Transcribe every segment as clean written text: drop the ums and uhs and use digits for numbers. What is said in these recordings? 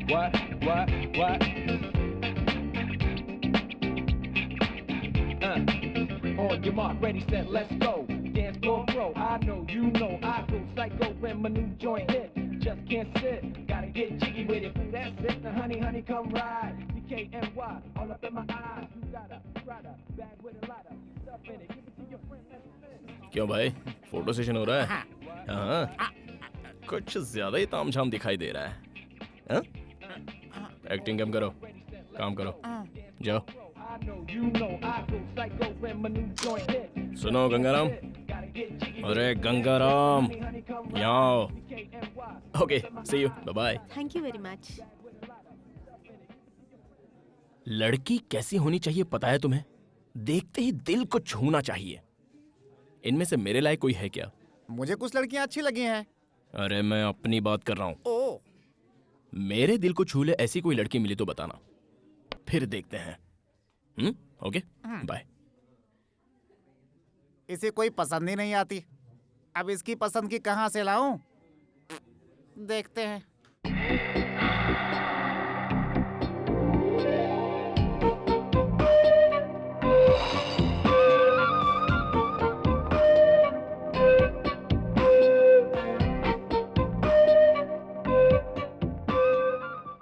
What? On your mark, ready, set, let's go. Dance floor bro, I know, you know, I go psycho when my new joint hit. Just can't sit, gotta get jiggy with it. That's it, now honey, come ride. DKNY, all up in my eyes. You got a rider, bag with a lot of stuff in it. Give it to your friend, let's spin. क्यों भाई, photo session हो रहा है? हाँ, कुछ ज्यादा ही तामझाम दिखाई दे रहा है। हाँ? एक्टिंग कम करो, काम करो, जाओ। सुनो गंगाराम, अरे गंगाराम, यहाँ आओ। Okay, see you, bye bye. Thank you very much. लड़की कैसी होनी चाहिए पता है तुम्हें? देखते ही दिल को छूना चाहिए। इनमें से मेरे लायक कोई है क्या? मुझे कुछ लड़कियां अच्छी लगी हैं। अरे मैं अपनी बात कर रहा हूँ। ओ, मेरे दिल को छू ले ऐसी कोई लड़की मिली तो बताना, फिर देखते हैं। Okay, bye. इसे कोई पसंद ही नहीं आती। अब इसकी पसंद की कहाँ से लाऊं? देखते हैं।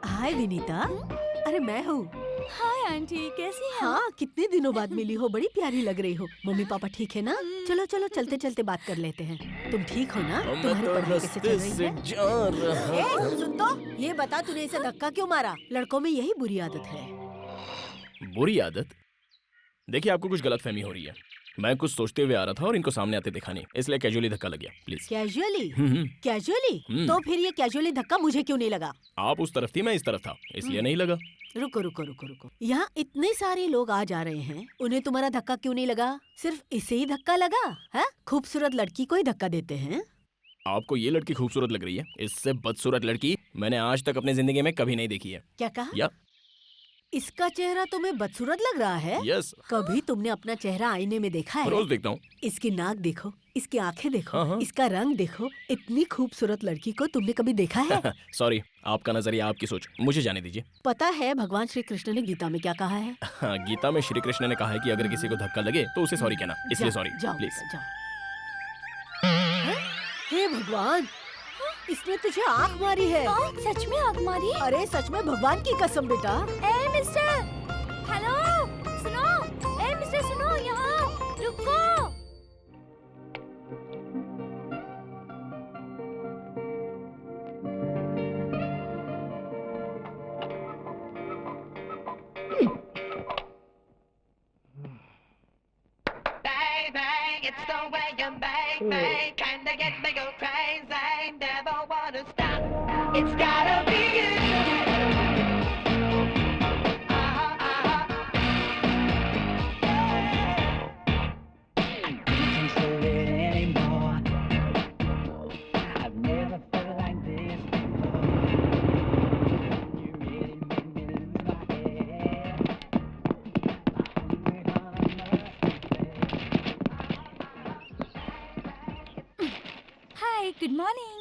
हाय विनीता, अरे मैं हूँ। हाय आंटी, कैसी हैं? हाँ, कितने दिनों बाद मिली हो, बड़ी प्यारी लग रही हो। मम्मी पापा ठीक है ना? चलो चलो चलते चलते बात कर लेते हैं। तुम ठीक हो ना? तुम्हारी पढ़ाई कैसे चल रही है? ए, सुन तो, ये बता तूने इसे धक्का क्यों मारा? लड़कों में यही बुरी आदत है। बुरी आदत? देखिए आपको कुछ गलतफहमी हो रही है। मैं कुछ सोचते हुए आ रहा था और इनको सामने आते देखा नहीं, इसलिए कैजुअली धक्का लग गया। प्लीज। कैजुअली? कैजुअली? तो फिर ये कैजुअली धक्का मुझे क्यों नहीं लगा? आप उस तरफ थी, मैं इस तरफ था, इसलिए नहीं लगा। रुको रुको रुको रुको, यहाँ इतने सारे लोग आ जा रहे हैं, उन्हें तुम्हारा धक्का क्यों नहीं लगा? सिर्फ इसे ही धक्का लगा है? खूबसूरत लड़की को ही धक्का देते हैं। आपको ये लड़की खूबसूरत लग रही है? इससे बदसूरत लड़की मैंने आज तक अपनी जिंदगी में कभी नहीं देखी है। क्या कहा? या इसका चेहरा तुम्हें बदसूरत लग रहा है? यस। कभी तुमने अपना चेहरा आईने में देखा है? रोज देखता हूँ। इसकी नाक देखो, इसकी आंखें देखो, हाँ। इसका रंग देखो। इतनी खूबसूरत लड़की को तुमने कभी देखा है? सॉरी, आपका नजरिया, आपकी सोच, मुझे जाने दीजिए। पता है भगवान श्री कृष्ण ने गीता में क्या कहा है? हाँ, गीता में श्री कृष्ण ने कहा है कि अगर किसी को धक्का लगे तो उसे सॉरी कहना, इसलिए सॉरी जाओ, प्लीज। जाओ। हे भगवान, इसने तुझे आँख मारी है। सच में आग मारी? अरे सच में, भगवान की कसम बेटा। ए मिस्टर, हेलो, सुनो। ए मिस्टर सुनो, यहाँ रुको। It's the way you make me kinda get me go crazy. Never wanna stop. It's gotta be you. Can't hold it anymore. I've never felt like this before. You really make me lose my head. Hi, good morning.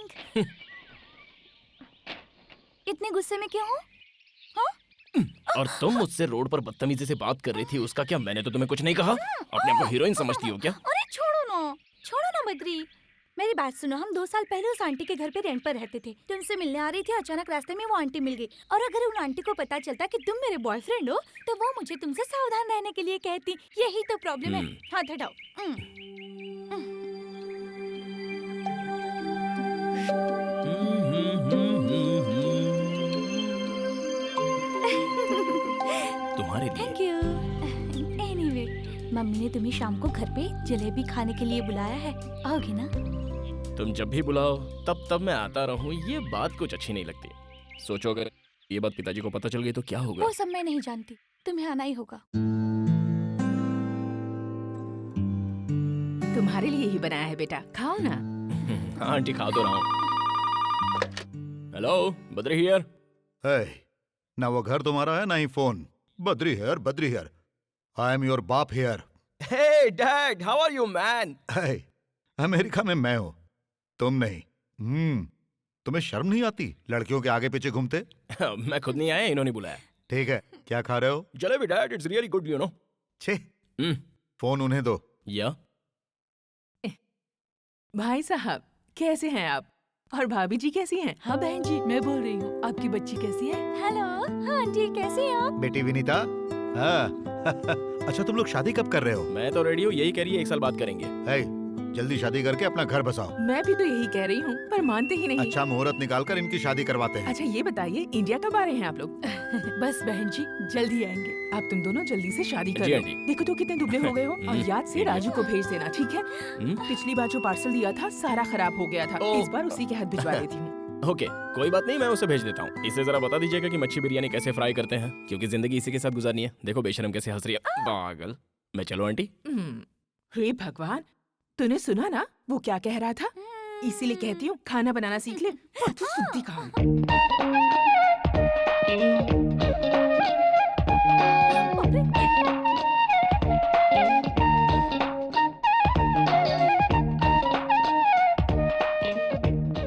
इतने गुस्से में क्यों हो? और तुम मुझसे road पर बदतमीजी से बात कर रही थी, उसका क्या? मैंने तो तुम्हें कुछ नहीं कहा। अपने आप को हीरोइन समझती हो क्या? अरे छोड़ो ना बद्री। मेरी बात सुनो, हम 2 साल पहले उस आंटी के घर पे रेंट पर रहते थे। तो उनसे मिलने आ रही थी, अचानक रास्ते में वो आंटी मिल गई। और अगर उन आंटी को पता चलता कि तुम मेरे बॉयफ्रेंड हो, तो वो मुझे तुमसे सावधान रहने के लिए कहती। यही तो प्रॉब्लम है। हाथ हटाओ। तुम्हारे लिए। Thank you. एनीवे, मम्मी ने तुम्हें शाम को घर पे जलेबी खाने के लिए बुलाया है, आओगे ना? तुम जब भी बुलाओ तब मैं आता रहूं, ये बात कुछ अच्छी नहीं लगती। सोचो अगर ये बात पिताजी को पता चल गई तो क्या होगा? वो सब मैं नहीं जानती, तुम्हें आना ही होगा। तुम्हारे लिए ही बनाया है बेटा, खाओ ना। हाँ आंटी, खा तो रहा हूँ। Hello, Badri here. है ना, वो घर तुम्हारा है ना ही phone. Badri here. I am your बाप here. Hey dad, how are you man? है, अमेरिका में मैं हूँ, तुम नहीं। तुम्हें शर्म नहीं आती लड़कियों के आगे पीछे घूमते? मैं खुद नहीं आया, इन्होंने बुलाया। ठीक है, क्या खा रहे हो? Jalebi dad, it's really good, you know. छे, फोन उन्हें दो। या भाई साहब कैसे हैं आप? और भाभी जी कैसी हैं? हाँ बहन जी, मैं बोल रही हूँ, आपकी बच्ची कैसी है? हेलो, हाँ आंटी कैसे हैं आप? बेटी विनीता, हाँ। अच्छा, तुम लोग शादी कब कर रहे हो? मैं तो रेडी हूँ, यही कह रही है 1 साल बाद करेंगे। है, जल्दी शादी करके अपना घर बसाओ। मैं भी तो यही कह रही हूँ, पर मानते ही नहीं। अच्छा मुहूर्त निकाल कर इनकी शादी करवाते हैं। अच्छा ये बताइए, इंडिया कब आ रहे हैं आप लोग? बस बहन जी, जल्दी आएंगे। आप तुम दोनों जल्दी से शादी कर जी लो। आंटी। देखो तो कितने दुबले हो गए हो। और याद से राजू को भेज देना, ठीक है? पिछली बार जो पार्सल दिया था सारा खराब हो गया था, ओह। इस बार उसी के हाथ भिजवा देती हूँ। ओके, कोई बात नहीं, मैं उसे भेज देता हूँ। इसे जरा बता दीजिएगा कि मच्छी बिरयानी कैसे फ्राई करते हैं, क्योंकि जिंदगी इसी के साथ गुजारनी है। देखो बेशरम कैसे हंस रही है, पागल। मैं चलो आंटी। हे भगवान, तूने सुना ना वो क्या कह रहा था? इसीलिए कहती हूँ खाना बनाना सीख ले। तू सुनती कहाँ है?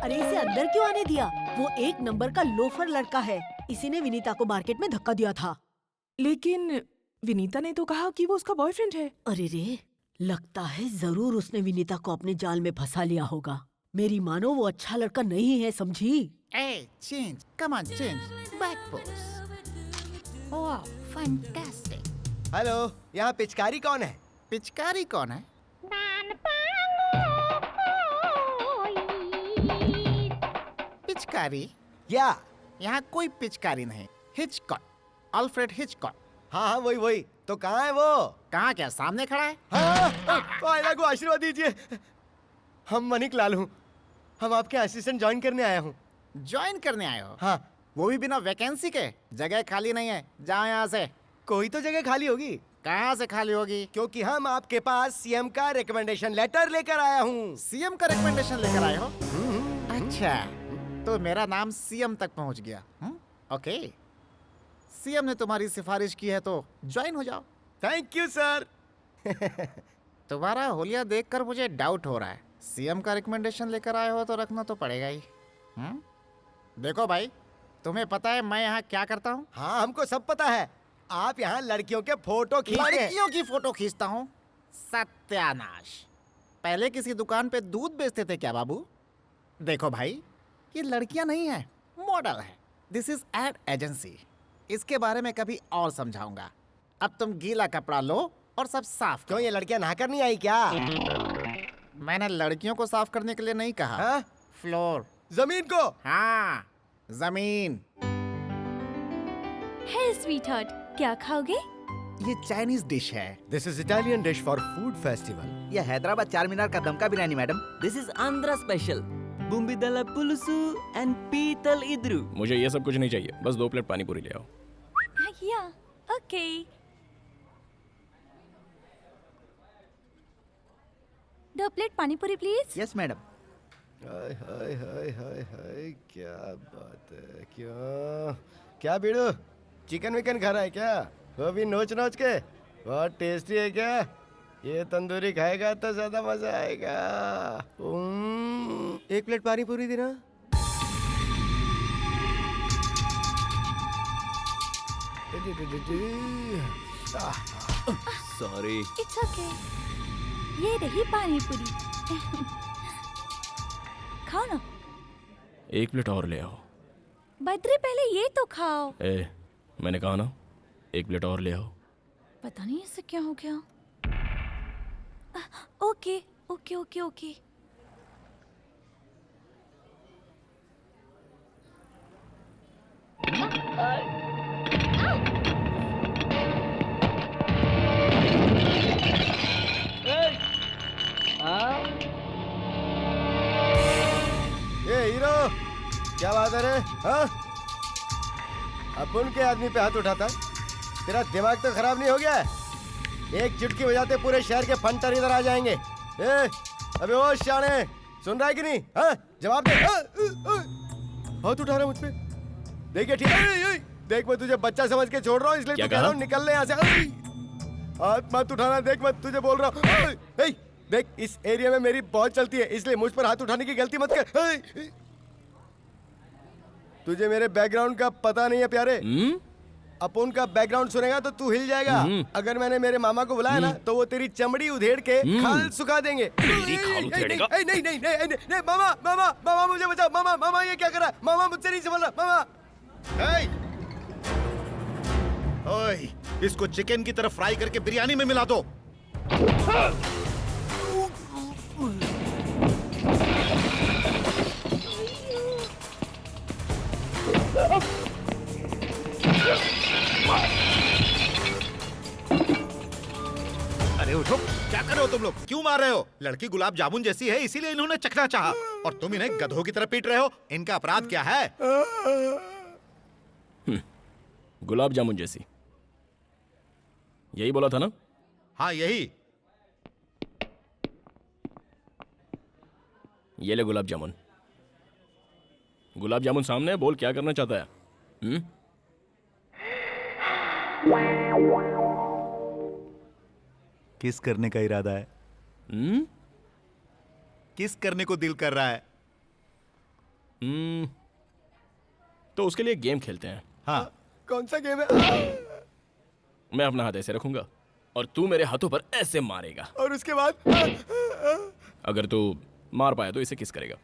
अरे इसे अंदर क्यों आने दिया? वो एक नंबर का लोफर लड़का है। इसी ने विनीता को मार्केट में धक्का दिया था। लेकिन विनीता ने तो कहा कि वो उसका बॉयफ्रेंड है। अरे रे, लगता है जरूर उसने विनीता को अपने जाल में फंसा लिया होगा। मेरी मानो वो अच्छा लड़का नहीं है, समझी? ए, change, come on, change, back pose. वाह, फैंटास्टिक। हेलो, यहाँ पिचकारी कौन है? पिचकारी कौन है? पिचकारी? या यहाँ कोई पिचकारी नहीं। Hitchcock, Alfred Hitchcock. हाँ हाँ वही। तो कहाँ है वो? कहाँ, क्या सामने खड़ा है? हाँ, आयला को आशीर्वाद दीजिए। हम मनिक लाल हूँ, हम आपके असिस्टेंट ज्वाइन करने आया हूँ। ज्वाइन करने आए हो? हाँ। वो भी बिना वैकेंसी के? जगह खाली नहीं है, जाओ यहाँ से। कोई तो जगह खाली होगी। कहाँ से खाली होगी? क्योंकि हम आपके पास सीएम का रिकमेंडेशन लेटर लेकर आया हूँ। सीएम का रिकमेंडेशन लेकर आए हो? अच्छा, तो मेरा नाम सीएम तक पहुँच गया। ओके, सीएम ने तुम्हारी सिफारिश की है तो ज्वाइन हो जाओ। Thank you sir. तुम्हारा होलिया देखकर मुझे डाउट हो रहा है। सीएम का रिकमेंडेशन लेकर आए हो तो रखना तो पड़ेगा ही। देखो भाई, तुम्हें पता है मैं यहाँ क्या करता हूँ? हाँ हमको सब पता है, आप यहाँ लड़कियों के फोटो खींचते हैं। लड़कियों की फोटो खींचता हूँ? सत्यानाश। पहले किसी दुकान पे दूध बेचते थे क्या बाबू? देखो भाई, ये लड़कियां नहीं है, मॉडल है। This is ad agency. इसके बारे में कभी और समझाऊंगा। अब तुम गीला कपड़ा लो और सब साफ करो। क्यों, ये लड़कियां नहाकर नहीं आई क्या? मैंने लड़कियों को साफ करने के लिए नहीं कहा। हाँ? फ्लोर, जमीन को। हाँ जमीन। हे स्वीटहार्ट, क्या खाओगे? ये चाइनीज डिश है। This is Italian dish for food festival. ये हैदराबाद चार मीनार का दमका biryani madam. This is Andhra special बुम्बिदला पुलुसु एंड पीतल इद्रू। मुझे ये सब कुछ नहीं चाहिए, बस 2 प्लेट पानी पूरी ले आओ। या, okay. 2 plate pani puri please. Yes madam. Hi hi hi hi hi, क्या बात है। क्या बीड़ू, चिकन विकन खा रहा है क्या? वो भी नोच नोच के। बहुत टेस्टी है क्या? ये तंदूरी खाएगा तो ज्यादा मजा आएगा। 1 प्लेट पानी पूरी देना। सॉरी। It's okay. ये रही पानी पूरी। खाओ ना। 1 प्लेट और ले आओ। बद्री, पहले ये तो खाओ। मैंने कहा ना, 1 प्लेट और ले आओ। पता नहीं इससे क्या हो गया। Okay okay okay okay. ये हीरो, क्या बात है रे? हाँ? अपन के आदमी पे हाथ उठाता है? तेरा दिमाग तो खराब नहीं हो गया? एक चुटकी बजाते पूरे शहर के फंटर इधर आ जाएंगे। अबे ओ शाने, सुन रहा है कि नहीं? हाँ? जवाब दे। हाथ उठा रहा है मुझ पे। देखिए ठीक है, देख मैं तुझे बच्चा समझ के छोड़ रहा हूँ, इसलिए तो कह रहा हूँ निकल ले यहाँ से। हाथ मत उठाना, देख मैं तुझे बोल रहा हूँ। देख, इस एरिया में मेरी बहुत चलती है, इसलिए मुझ पर हाथ उठाने की गलती मत कर। तुझे मेरे बैकग्राउंड का पता नहीं है प्यारे। अपुन का बैकग्राउंड सुनेगा तो तू हिल जाएगा। अगर मैंने मेरे मामा को बुलाया ना तो वो तेरी चमड़ी उधेड़ के खाल सुखा देंगे। तेरी खाल उधेड़ेगा? नहीं नहीं नहीं नहीं नहीं, नहीं मामा मामा मामा मुझे बचाओ। मामा मामा ये क्या कर रहा है? मामा मुझसे नहीं संभल रहा। मामा ओए, इसको चिकन की तरफ फ्राई करके बिरयानी में मिला दो। अरे उठो, क्या कर रहे हो तुम लोग? क्यों मार रहे हो? लड़की गुलाब जामुन जैसी है इसीलिए इन्होंने चखना चाहा और तुम इन्हें गधों की तरह पीट रहे हो। इनका अपराध क्या है? गुलाब जामुन जैसी, यही बोला था ना? हाँ यही। ये ले गुलाब जामुन। गुलाब जामुन सामने है, बोल क्या करना चाहता है? किस करने का इरादा है? किस करने को दिल कर रहा है? तो उसके लिए गेम खेलते हैं। हाँ। कौन सा गेम है? मैं अपना हाथ ऐसे रखूंगा और तू मेरे हाथों पर ऐसे मारेगा और उसके बाद? अगर तू मार पाया तो इसे किस करेगा।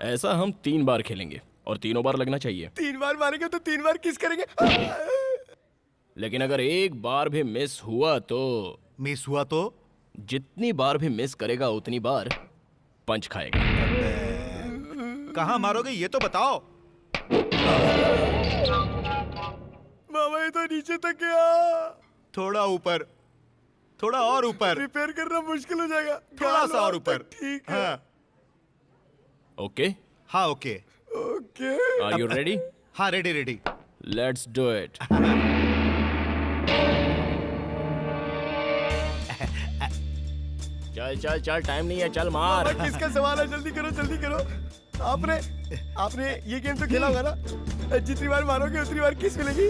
ऐसा हम 3 बार खेलेंगे और तीनों बार लगना चाहिए। 3 बार मारेंगे तो 3 बार किस करेंगे? लेकिन अगर एक बार भी मिस हुआ तो? मिस हुआ तो? जितनी बार भी मिस करेगा उतनी बार पंच खाएगा। कहाँ मारोगे ये तो बताओ। मामा ये तो नीचे तक गया। थोड़ा ऊपर, थोड़ा और ऊपर। रिपेयर करना मुश्किल हो जाएगा। थोड़ा सा और ऊपर। ठीक है। हाँ। ओके? हाँ okay. Okay. Are you ready? हाँ ready ready. Let's do it. चल चल चल, टाइम नहीं है, चल मार। किसका सवाल है? जल्दी करो जल्दी करो। आपने ये गेम तो खेला होगा ना? जितनी बार मारोगे उतनी बार किस मिलेगी।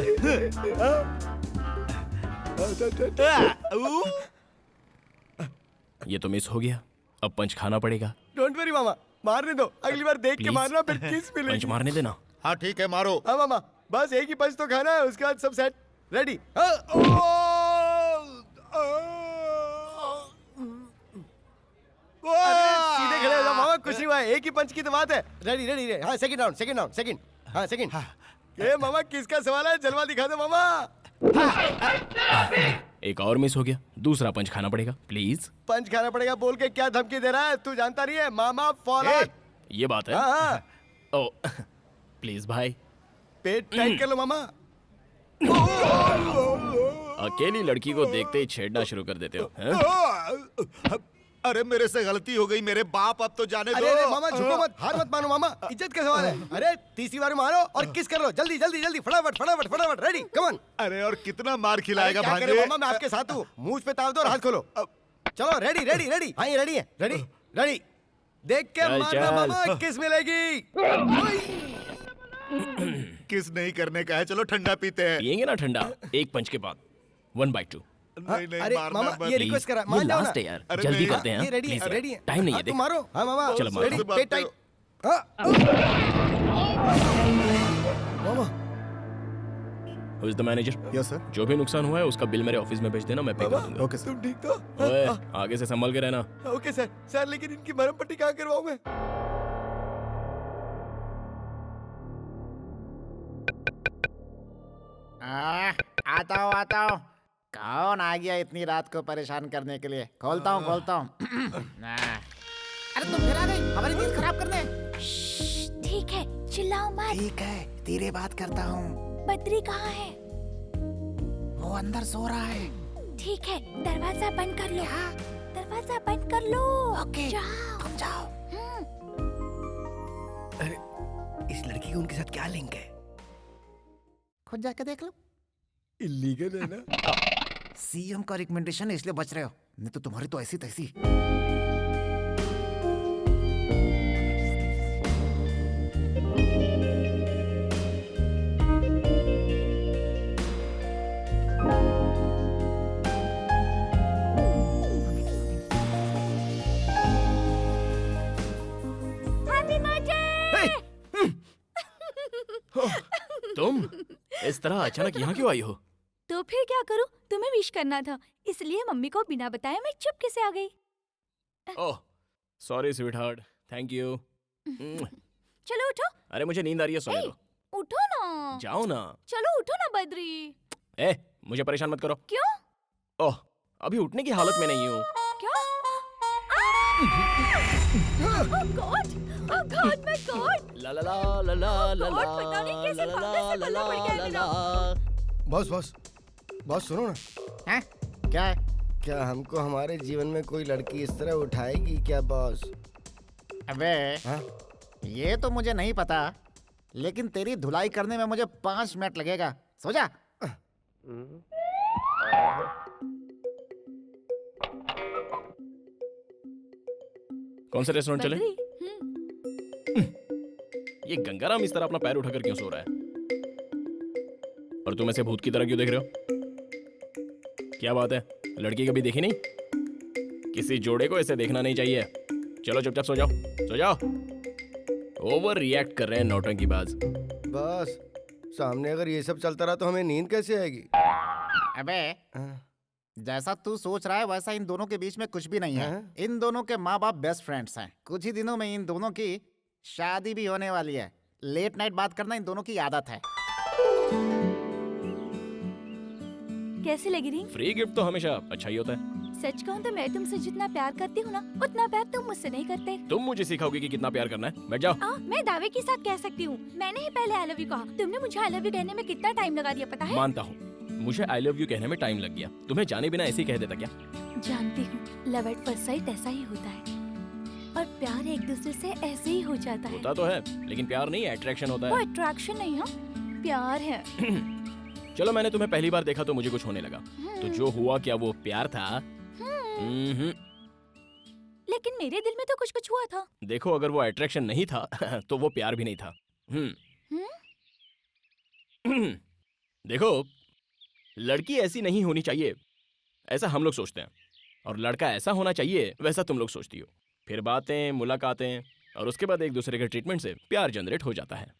ये तो मिस हो गया, अब पंच खाना पड़ेगा। डोंट वरी मामा, मारने दो। अगली बार देख के Please? मारना, फिर किस मिलेगी। पंच मारने देना। हाँ ठीक है मारो। हाँ मामा, बस एक ही पंच तो खाना है, उसके बाद सब सेट। रेडी? सीधे खड़े हो जाओ मामा, कुछ नहीं हुआ है। एक ही पंच की तो बात है। Ready ready ready. हाँ second round, second round, second. हाँ सेकंड। ये मामा किसका सवाल है? जलवा दिखा दो मामा। एक और मिस हो गया, दूसरा पंच खाना पड़ेगा। प्लीज। पंच खाना पड़ेगा बोल के क्या धमकी दे रहा है? तू जानता नहीं है मामा फॉर। ये बात है? हाँ। ओ प्लीज भाई, पेट टाइट कर लो मामा। अकेली लड़की को देखते ही छेड़ना शुरू कर देते हो, हैं? अरे मेरे से गलती हो गई मेरे बाप, अब तो जाने दो। अरे मामा झुको मत, हार मत मानो मामा, इज्जत का सवाल है। अरे तीसरी बार मारो और किस कर लो। जल्दी जल्दी जल्दी, फटाफट फटाफट फटाफट। Ready come on. अरे और कितना मार खिलाएगा क्या करे भांजे? मामा, मैं आपके साथ हूँ। मुंह पे ताव दो और हाथ खोलो। चलो रेडी रेडी रेडी। हाँ ये रेडी है। Ready ready. देख के चल, मारना चल। मामा, किस मिलेगी। किस नहीं करने का है, चलो ठंडा पीते हैं। पियेंगे ना ठंडा, एक पंच के बाद 1/2। नहीं नहीं अरे मारना मामा मत। ये रिक्वेस्ट करा, ये मान जाओ ना। लास्ट है यार, अरे जल्दी नहीं। करते हैं। ये रेडी है, Please रेडी है। यार, टाइम नहीं है, हाँ, देख। तुम मारो। हाँ मामा चलो, मारो। Ready, pet tight. Mama Who is the manager? Yes sir. जो भी नुकसान हुआ है उसका बिल मेरे ऑफिस में भेज देना, मैं पे कर दूंगा। ओके तुम ठीक तो? ओए, आगे से संभल के रहना। Okay sir. सर लेकिन इनकी मरहम पट्टी कहाँ करवाऊं मैं? आता हूँ आता हूँ। कौन आ गया इतनी रात को परेशान करने के लिए? खोलता हूँ खोलता हूँ। अरे तुम फिर आ गई हमारी नींद खराब करने। ठीक है, चिल्लाओ मत। ठीक है, धीरे बात करता हूँ। बद्री कहाँ है? वो अंदर सो रहा है। ठीक है, दरवाजा बंद कर लो। दरवाजा बंद कर लो। ओके, जाओ। तुम जाओ। अरे इस लड़की का उनके साथ क्या लिंक है? खुद जाके देख लो। इलीगल है ना? सीएम का रिकमेंडेशन है इसलिए बच रहे हो, नहीं तो तुम्हारी तो ऐसी तैसी। तुम इस तरह अचानक यहाँ क्यों आई हो? तो फिर क्या करूं? तुम्हें विश करना था, इसलिए मम्मी को बिना बताए मैं चुपके से आ गई। Oh sorry sweet heart, thank you. चलो उठो। अरे मुझे नींद आ रही है, सोने दो। उठो ना। जाओ ना। चलो उठो ना बद्री। ए मुझे परेशान मत करो। क्यों? ओह अभी उठने की हालत में नहीं हूँ। क्या? Oh God! Oh God, my God! ला ला ला ला ला ला God, पता नहीं कैसे पागल से पल्ला पड़ गया है मेरा। बॉस बॉस बॉस सुनो ना। हैं? क्या है? क्या हमको हमारे जीवन में कोई लड़की इस तरह उठाएगी क्या बॉस? अबे हाँ? ये तो मुझे नहीं पता, लेकिन तेरी धुलाई करने में मुझे 5 मिनट लगेगा। सो जा। कौन सा रेस्टोरेंट चले? बद्री, ये गंगाराम इस तरह अपना पैर उठाकर क्यों सो रहा है? और तुम ऐसे भूत की तरह क्यों देख रहे हो? क्या बात है, लड़की कभी देखी नहीं? किसी जोड़े को ऐसे देखना नहीं चाहिए। चलो चुपचाप सो जाओ, सो जाओ। ओवर रिएक्ट कर रहे हैं नौटंकीबाज। बॉस सामने अगर ये सब चलता रहा तो हमें नींद कैसे आएगी? अबे हाँ? जैसा तू सोच रहा है वैसा इन दोनों के बीच में कुछ भी नहीं है। हाँ? इन दोनों के माँ बाप बेस्ट फ्रेंड्स हैं। कुछ ही दिनों में इन दोनों की शादी भी होने वाली है। लेट नाइट बात करना इन दोनों की आदत है। कैसी लगी रिंग? फ्री गिफ्ट तो हमेशा अच्छा ही होता है। सच कहूँ तो मैं तुमसे जितना प्यार करती हूँ ना, उतना प्यार तुम मुझसे नहीं करते। तुम मुझे सिखाओगे कि कितना प्यार करना है। बैठ जाओ। मैं दावे के साथ कह सकती हूँ, मैंने ही पहले आई लव यू कहा। तुमने मुझे आई लव यू कहने में कितना टाइम लगा दिया पता है? मानता हूँ, मुझे आई लव यू कहने में टाइम लग गया। तुम्हें जाने बिना ऐसे ही कह देता क्या? जानती हूँ, लव एट फर्स्ट साइट ऐसा ही होता है, और प्यार एक दूसरे से ऐसे ही हो जाता है। होता तो है, लेकिन प्यार नहीं, अट्रैक्शन होता वो है। अट्रैक्शन नहीं है, प्यार है। चलो मैंने तुम्हें पहली बार देखा तो मुझे कुछ होने लगा, तो जो हुआ क्या वो प्यार था? लेकिन मेरे दिल में तो कुछ कुछ हुआ था। देखो अगर वो अट्रैक्शन नहीं था तो वो प्यार भी नहीं था। देखो लड़की ऐसी नहीं होनी चाहिए ऐसा हम लोग सोचते हैं, और लड़का ऐसा होना चाहिए वैसा तुम लोग सोचती हो। फिर बातें, मुलाकातें, और उसके बाद एक दूसरे के ट्रीटमेंट से प्यार जनरेट हो जाता है।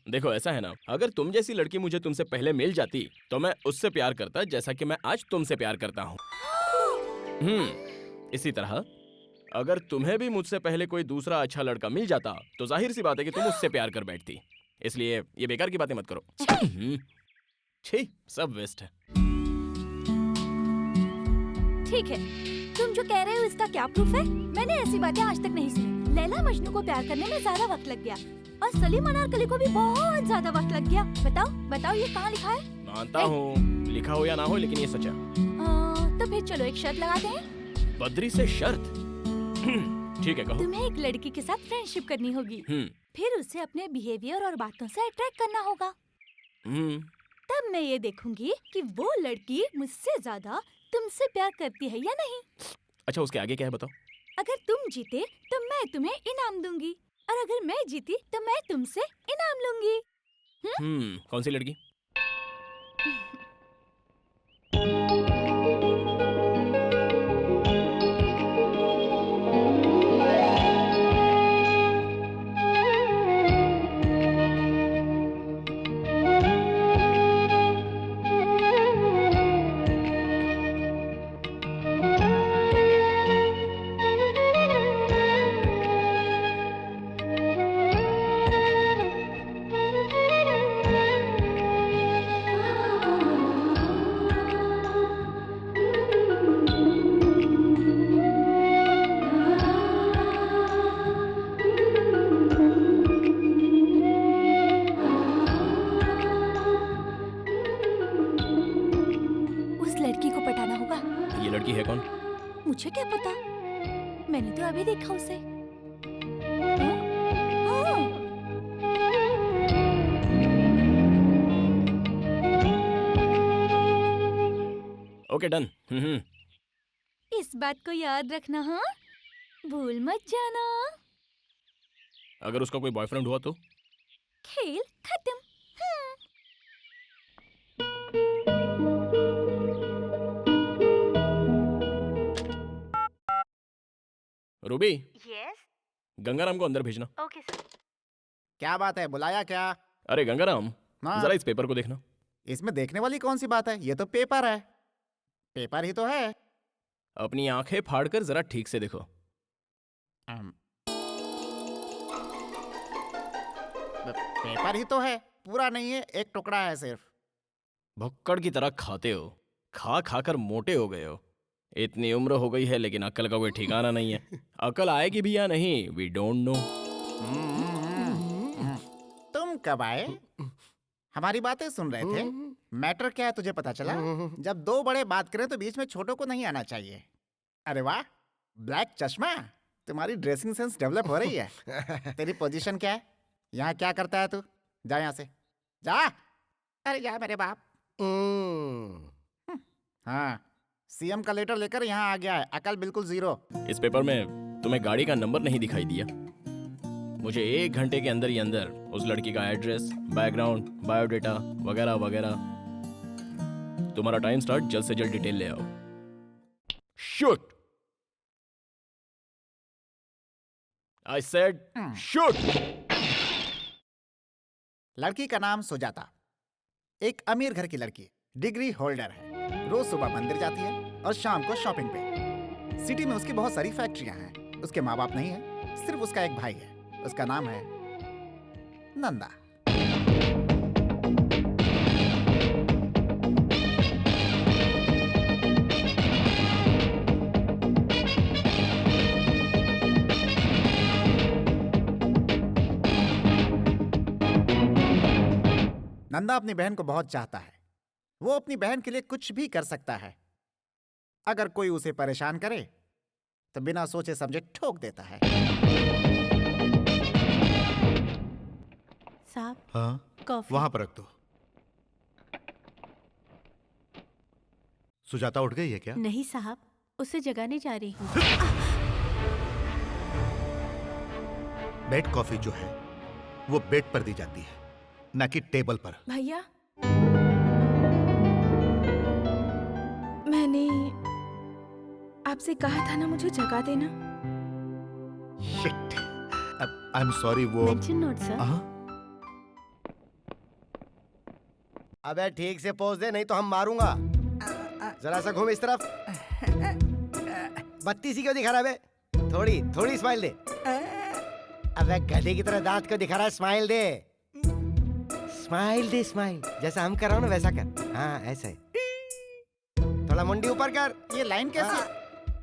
देखो ऐसा है ना, अगर तुम जैसी लड़की मुझे तुमसे पहले मिल जाती तो मैं उससे प्यार करता जैसा कि मैं आज तुमसे प्यार करता हूँ। इसी तरह अगर तुम्हें भी मुझसे पहले कोई दूसरा अच्छा लड़का मिल जाता तो जाहिर सी बात है कि तुम उससे प्यार कर बैठती। इसलिए ये बेकार की बातें मत करो। छी, सब वेस्ट है। ठीक है, तुम जो कह रहे हो इसका क्या प्रूफ है? मैंने ऐसी बातें आज तक नहीं सुनी। लैला मजनू को प्यार करने में ज्यादा वक्त लग गया, और सलीम अनारकली को भी बहुत ज्यादा वक्त लग गया। बताओ बताओ ये कहाँ लिखा है? मानता हूँ, लिखा हो या ना हो, लेकिन ये सच है। तो फिर चलो एक शर्त लगाते हैं। बद्री से शर्त? ठीक है, कहो। तुम्हें एक लड़की के साथ फ्रेंडशिप करनी होगी, फिर उसे अपने बिहेवियर और बातों से अट्रैक्ट करना होगा। तब मैं ये देखूंगी कि वो लड़की मुझसे ज्यादा तुमसे प्यार करती है या नहीं। अच्छा, उसके आगे क्या है बताओ? अगर तुम जीते तो मैं तुम्हें इनाम दूंगी, और अगर मैं जीती तो मैं तुमसे इनाम लूंगी। कौन सी लड़की? ये लड़की है कौन? मुझे क्या पता, मैंने तो अभी देखा उसे। Okay done. इस बात को याद रखना, हाँ? भूल मत जाना। अगर उसका कोई बॉयफ्रेंड हुआ तो? खेल खत्म। रूबी, यस, गंगाराम को अंदर भेजना। Okay sir. क्या बात है, बुलाया क्या? अरे गंगाराम, हाँ। जरा इस पेपर को देखना। इसमें देखने वाली कौन सी बात है, ये तो पेपर है। पेपर ही तो है। अपनी आंखें फाड़कर जरा ठीक से देखो। पेपर ही तो है, पूरा नहीं है, एक टुकड़ा है सिर्फ। भुक्कड़ की तरह खाते हो, खा खा कर मोटे हो गए हो। इतनी उम्र हो गई है लेकिन अक्ल का कोई ठिकाना नहीं है। अकल आएगी भी या नहीं, वी डोंट नो। तुम कब आए? हमारी बातें सुन रहे थे। मैटर क्या है तुझे पता चला? जब दो बड़े बात करें तो बीच में छोटों को नहीं आना चाहिए। अरे वाह, ब्लैक चश्मा, तुम्हारी ड्रेसिंग सेंस डेवलप हो रही है। तेरी पोजीशन क्या है? यहाँ क्या करता है तू? जा यहाँ से, जा। अरे जा मेरे बाप। हाँ, सीएम का लेटर लेकर यहाँ आ गया है, अकल बिल्कुल जीरो। इस पेपर में तुम्हें गाड़ी का नंबर नहीं दिखाई दिया? मुझे 1 घंटे के अंदर ही अंदर उस लड़की का एड्रेस, बैकग्राउंड, बायोडेटा वगैरह वगैरह। तुम्हारा टाइम स्टार्ट, जल्द से जल्द डिटेल ले आओ। शूट! I said shoot! लड़की का नाम सुजाता, एक अमीर घर की लड़की, डिग्री होल्डर है। रोज सुबह मंदिर जाती है और शाम को शॉपिंग पे। सिटी में उसकी बहुत सारी फैक्ट्रियां हैं। उसके माँ बाप नहीं है, सिर्फ उसका एक भाई है। उसका नाम है नंदा। नंदा अपनी बहन को बहुत चाहता है। वो अपनी बहन के लिए कुछ भी कर सकता है। अगर कोई उसे परेशान करे तो बिना सोचे समझे ठोक देता है। साहब, हाँ, कॉफी। वहां पर रख दो। सुजाता उठ गई है क्या? नहीं साहब, उसे जगाने जा रही हूँ। बेड कॉफी जो है वो बेड पर दी जाती है, ना कि टेबल पर। भैया, मैंने आपसे कहा था ना मुझे जगा देना। Shit, I am sorry. वो मेंशन नोट सर। हाँ? अबे ठीक से पोज दे, नहीं तो हम मारूंगा। जरा सा घूम इस तरफ। बत्ती सी क्यों दिखा रहा है बे? थोड़ी थोड़ी स्माइल दे। अबे गधे की तरह दांत क्यों दिखा रहा है? स्माइल दे, स्माइल दे, स्माइल। जैसा हम कर रहा हूँ ना वैसा कर। हाँ ऐसा ही। थोड़ा मुंडी ऊपर कर। ये लाइन कैसी?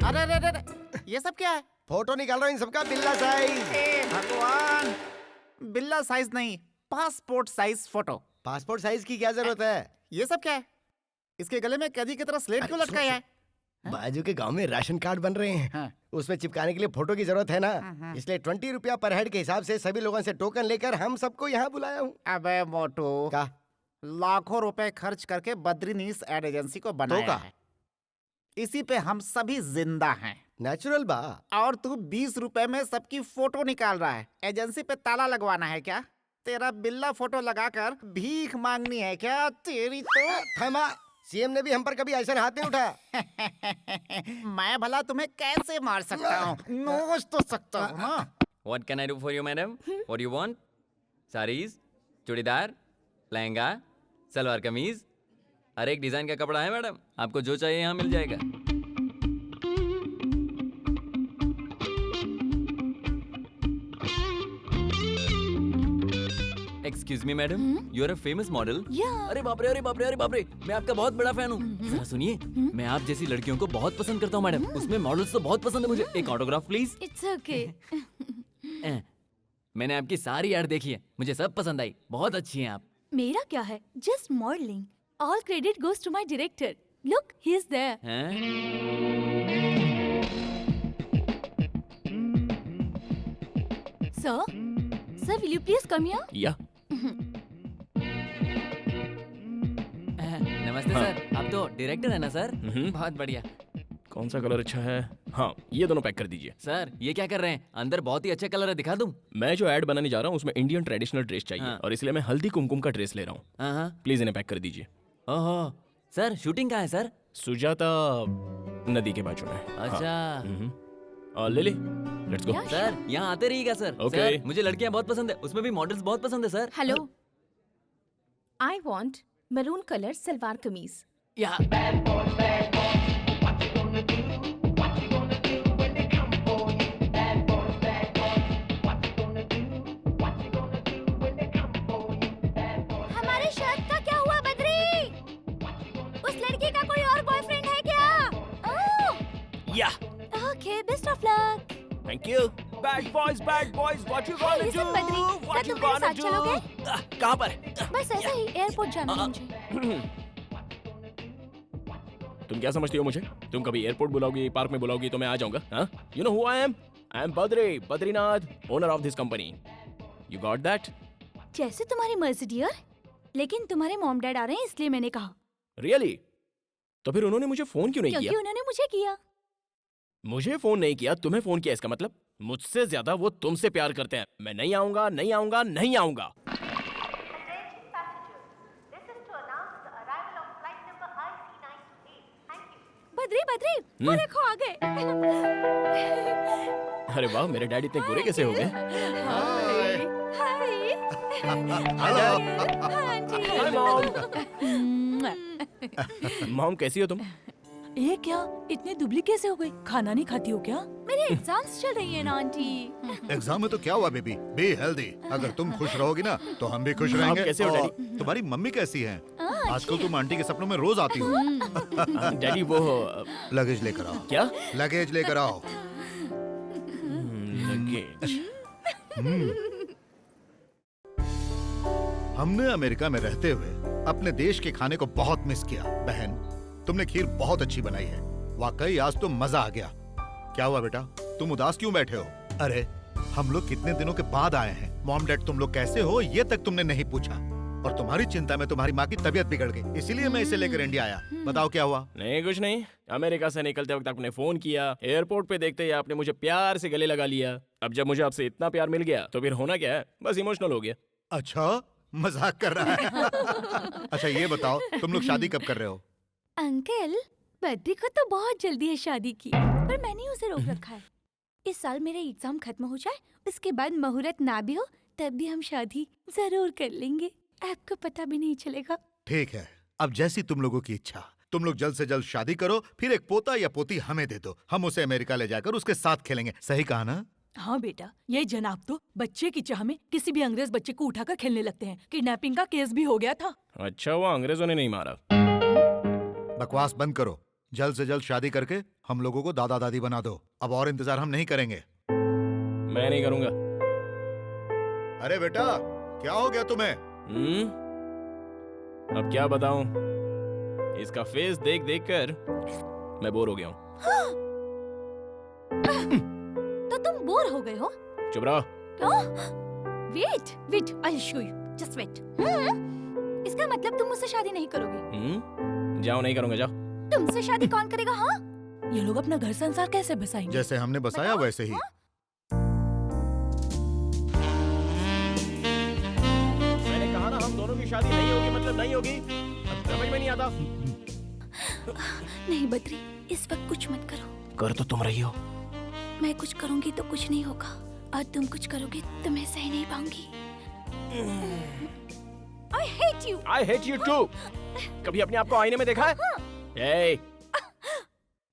अरे अरे अरे, ये सब क्या है? फोटो निकाल रहा हूँ इन सबका, बिल्ला साइज। हे भगवान, बिल्ला साइज नहीं, passport size photo. Passport size की क्या जरूरत है? ये सब क्या है? इसके गले में कैदी की तरह स्लेट क्यों लटकाया है? बाजू के गांव में राशन कार्ड बन रहे हैं। हाँ। उसमें चिपकाने के लिए फोटो की जरूरत है ना, इसलिए 20 रुपया पर हेड के हिसाब से सभी लोगों से टोकन लेकर हम सबको यहाँ बुलाया हूँ। अबे मोटू, क्या? लाखों रुपए खर्च करके बद्रीनीस एड एजेंसी को बनाया है। इसी पे हम सभी जिंदा हैं। नेचुरल बा। और तू 20 रुपए में सबकी फोटो निकाल रहा है। एजेंसी पे ताला लगवाना है क्या? तेरा बिल्ला फोटो लगाकर भीख मांगनी है क्या? तेरी तो थमा। सीएम ने भी हम पर कभी ऐसा हाथ नहीं उठाया। मैं भला तुम्हें कैसे मार सकता हूँ? नोच तो सकता हूँ ना। What can I do for you, madam? What do you want? Sarees, churidar, lehenga, salwar kameez, हर एक डिजाइन का कपड़ा है मैडम। आपको जो चाहिए यहाँ मिल जाएगा। Excuse me madam, you are a famous model. अरे बाप रे, अरे बाप रे, अरे बाप रे, मैं आपका बहुत बड़ा फैन हूँ। जरा सुनिए, मैं आप जैसी लड़कियों को बहुत पसंद करता हूँ मैडम। उसमें मॉडल्स तो बहुत पसंद है मुझे। एक ऑटोग्राफ प्लीज। It's okay. मैंने आपकी सारी ऐड देखी है, मुझे सब पसंद आई। बहुत अच्छी हैं आप। मेरा क्या है, just modelling. All credit goes to my director. Look, he is there. Sir, will you please come here? या नमस्ते सर, आप तो डायरेक्टर है ना सर? बहुत बढ़िया। कौन सा कलर अच्छा है? हाँ, ये दोनों पैक कर दीजिए। सर ये क्या कर रहे हैं? अंदर बहुत ही अच्छे कलर है, दिखा दूं? मैं जो ऐड बनाने जा रहा हूँ उसमें इंडियन ट्रेडिशनल ड्रेस चाहिए। हाँ। और इसलिए मैं हल्दी कुमकुम का ड्रेस ले रहा हूँ। हाँ। प्लीज इन्हें पैक कर दीजिए। ओहो सर, शूटिंग कहाँ है सर? सुजाता नदी के बाजू में। अच्छा। ले ले, लेट्स गो। सर यहाँ आते रहिएगा सर। Okay. सर मुझे लड़कियाँ बहुत पसंद है, उसमें भी मॉडल्स बहुत पसंद है sir. Hello, I want maroon colour salwar kameez. या हमारे शर्ट का क्या हुआ बद्री? उस लड़की का कोई और बॉयफ्रेंड है क्या? या okay, best of luck. Thank you. Bad boys what you gonna do? listen, Badri, क्या तुम मेरे साथ चलोगे? कहाँ पर? बस ऐसे ही एयरपोर्ट जाना है मुझे। तुम क्या समझती हो मुझे? तुम कभी एयरपोर्ट बुलाओगी, पार्क में बुलाओगी तो मैं आ जाऊंगा। हाँ, you know who I am? I am Badrinath, owner of this company. You got that? जैसे तुम्हारी मर्जी डियर, लेकिन तुम्हारे मॉम डैड आ रहे हैं इसलिए मैंने कहा। रियली? तो फिर उन्होंने मुझे फोन क्यों नहीं क्योंकि किया? उन्होंने मुझे किया। मुझे फोन नहीं किया, तुम्हें फोन किया, इसका मतलब मुझसे ज्यादा वो तुमसे प्यार करते हैं। मैं नहीं आऊंगा, नहीं आऊंगा, नहीं आऊंगा। बद्री वो देखो आ गए। अरे वाह, मेरे डैडी इतने गोरे कैसे हो गए? हाय। हाय मॉम, कैसी हो तुम? ये क्या इतनी दुबली कैसे हो गई? खाना नहीं खाती हो क्या? मेरे एग्जाम्स चल रही है ना आंटी। एग्जाम में तो क्या हुआ बेबी, बी हेल्दी। अगर तुम खुश रहोगी ना तो हम भी खुश आप रहेंगे। कैसे हो, और डैडी? तुम्हारी मम्मी कैसी हैं? आजकल तुम आंटी के सपनों में रोज आती हो। डैडी वो लगेज लेकर आओ। क्या? लगेज लेकर आओ। लगेज? हमने अमेरिका में रहते हुए अपने देश के खाने को बहुत मिस किया। बहन, तुमने खीर बहुत अच्छी बनाई है। वाकई आज तो मजा आ गया। क्या हुआ बेटा, तुम उदास क्यों बैठे हो? अरे, हम लोग कितने दिनों के बाद आए हैं। मॉम डैड तुम लोग कैसे हो ये तक तुमने नहीं पूछा। और तुम्हारी चिंता में तुम्हारी माँ की तबीयत बिगड़ गई, इसीलिए मैं इसे लेकर इंडिया आया। बताओ क्या हुआ? नहीं, कुछ नहीं। अमेरिका से निकलते वक्त आपने फोन किया, एयरपोर्ट पे देखते ही आपने मुझे प्यार से गले लगा लिया। अब जब मुझे आपसे इतना प्यार मिल गया तो फिर होना क्या है, बस इमोशनल हो गया। अच्छा, मजाक कर रहा है। अच्छा ये बताओ, तुम लोग शादी कब कर रहे हो? अंकल, बद्री को तो बहुत जल्दी है शादी की, पर मैंने उसे रोक रखा है। इस साल मेरे एग्जाम खत्म हो जाए, उसके बाद मुहूर्त ना भी हो तब भी हम शादी जरूर कर लेंगे। आपको पता भी नहीं चलेगा। ठीक है, अब जैसी तुम लोगों की इच्छा। तुम लोग जल्द से जल्द शादी करो, फिर एक पोता या पोती हमें दे दो। हम उसे अमेरिका ले जाकर उसके साथ खेलेंगे। सही कहा ना? हाँ बेटा, ये जनाब तो बच्चे की चाह में किसी भी अंग्रेज बच्चे को उठाकर खेलने लगते हैं। किडनैपिंग का केस भी हो गया था। अच्छा, वो अंग्रेजों ने नहीं मारा। बकवास बंद करो। जल्द से जल्द शादी करके हम लोगों को दादा दादी बना दो। अब और इंतजार हम नहीं करेंगे। मैं नहीं करूंगा। अरे बेटा, क्या हो गया तुम्हें? अब क्या बताऊं, इसका फेस देख देख कर मैं बोर हो गया हूँ। तो तुम बोर हो गए हो? चुप रहो। Wait, I show you, just wait. इसका मतलब तुम मुझसे शादी नहीं करोगे? जाओ, नहीं करूंगा, जाओ। तुमसे शादी कौन करेगा? हाँ, ये लोग अपना घर संसार कैसे बसाएंगे? जैसे हमने बसाया वैसे ही। मैंने कहा ना, हम दोनों की शादी नहीं होगी मतलब नहीं होगी। अब समझ में नहीं आता। नहीं बद्री, इस वक्त कुछ मत करो। कर तो तुम रही हो। मैं कुछ करूंगी तो कुछ नहीं होगा, और तुम कुछ करोगे तो मैं सह नहीं पाऊंगी। I hate you too। कभी अपने आप को आईने में देखा है? Hey,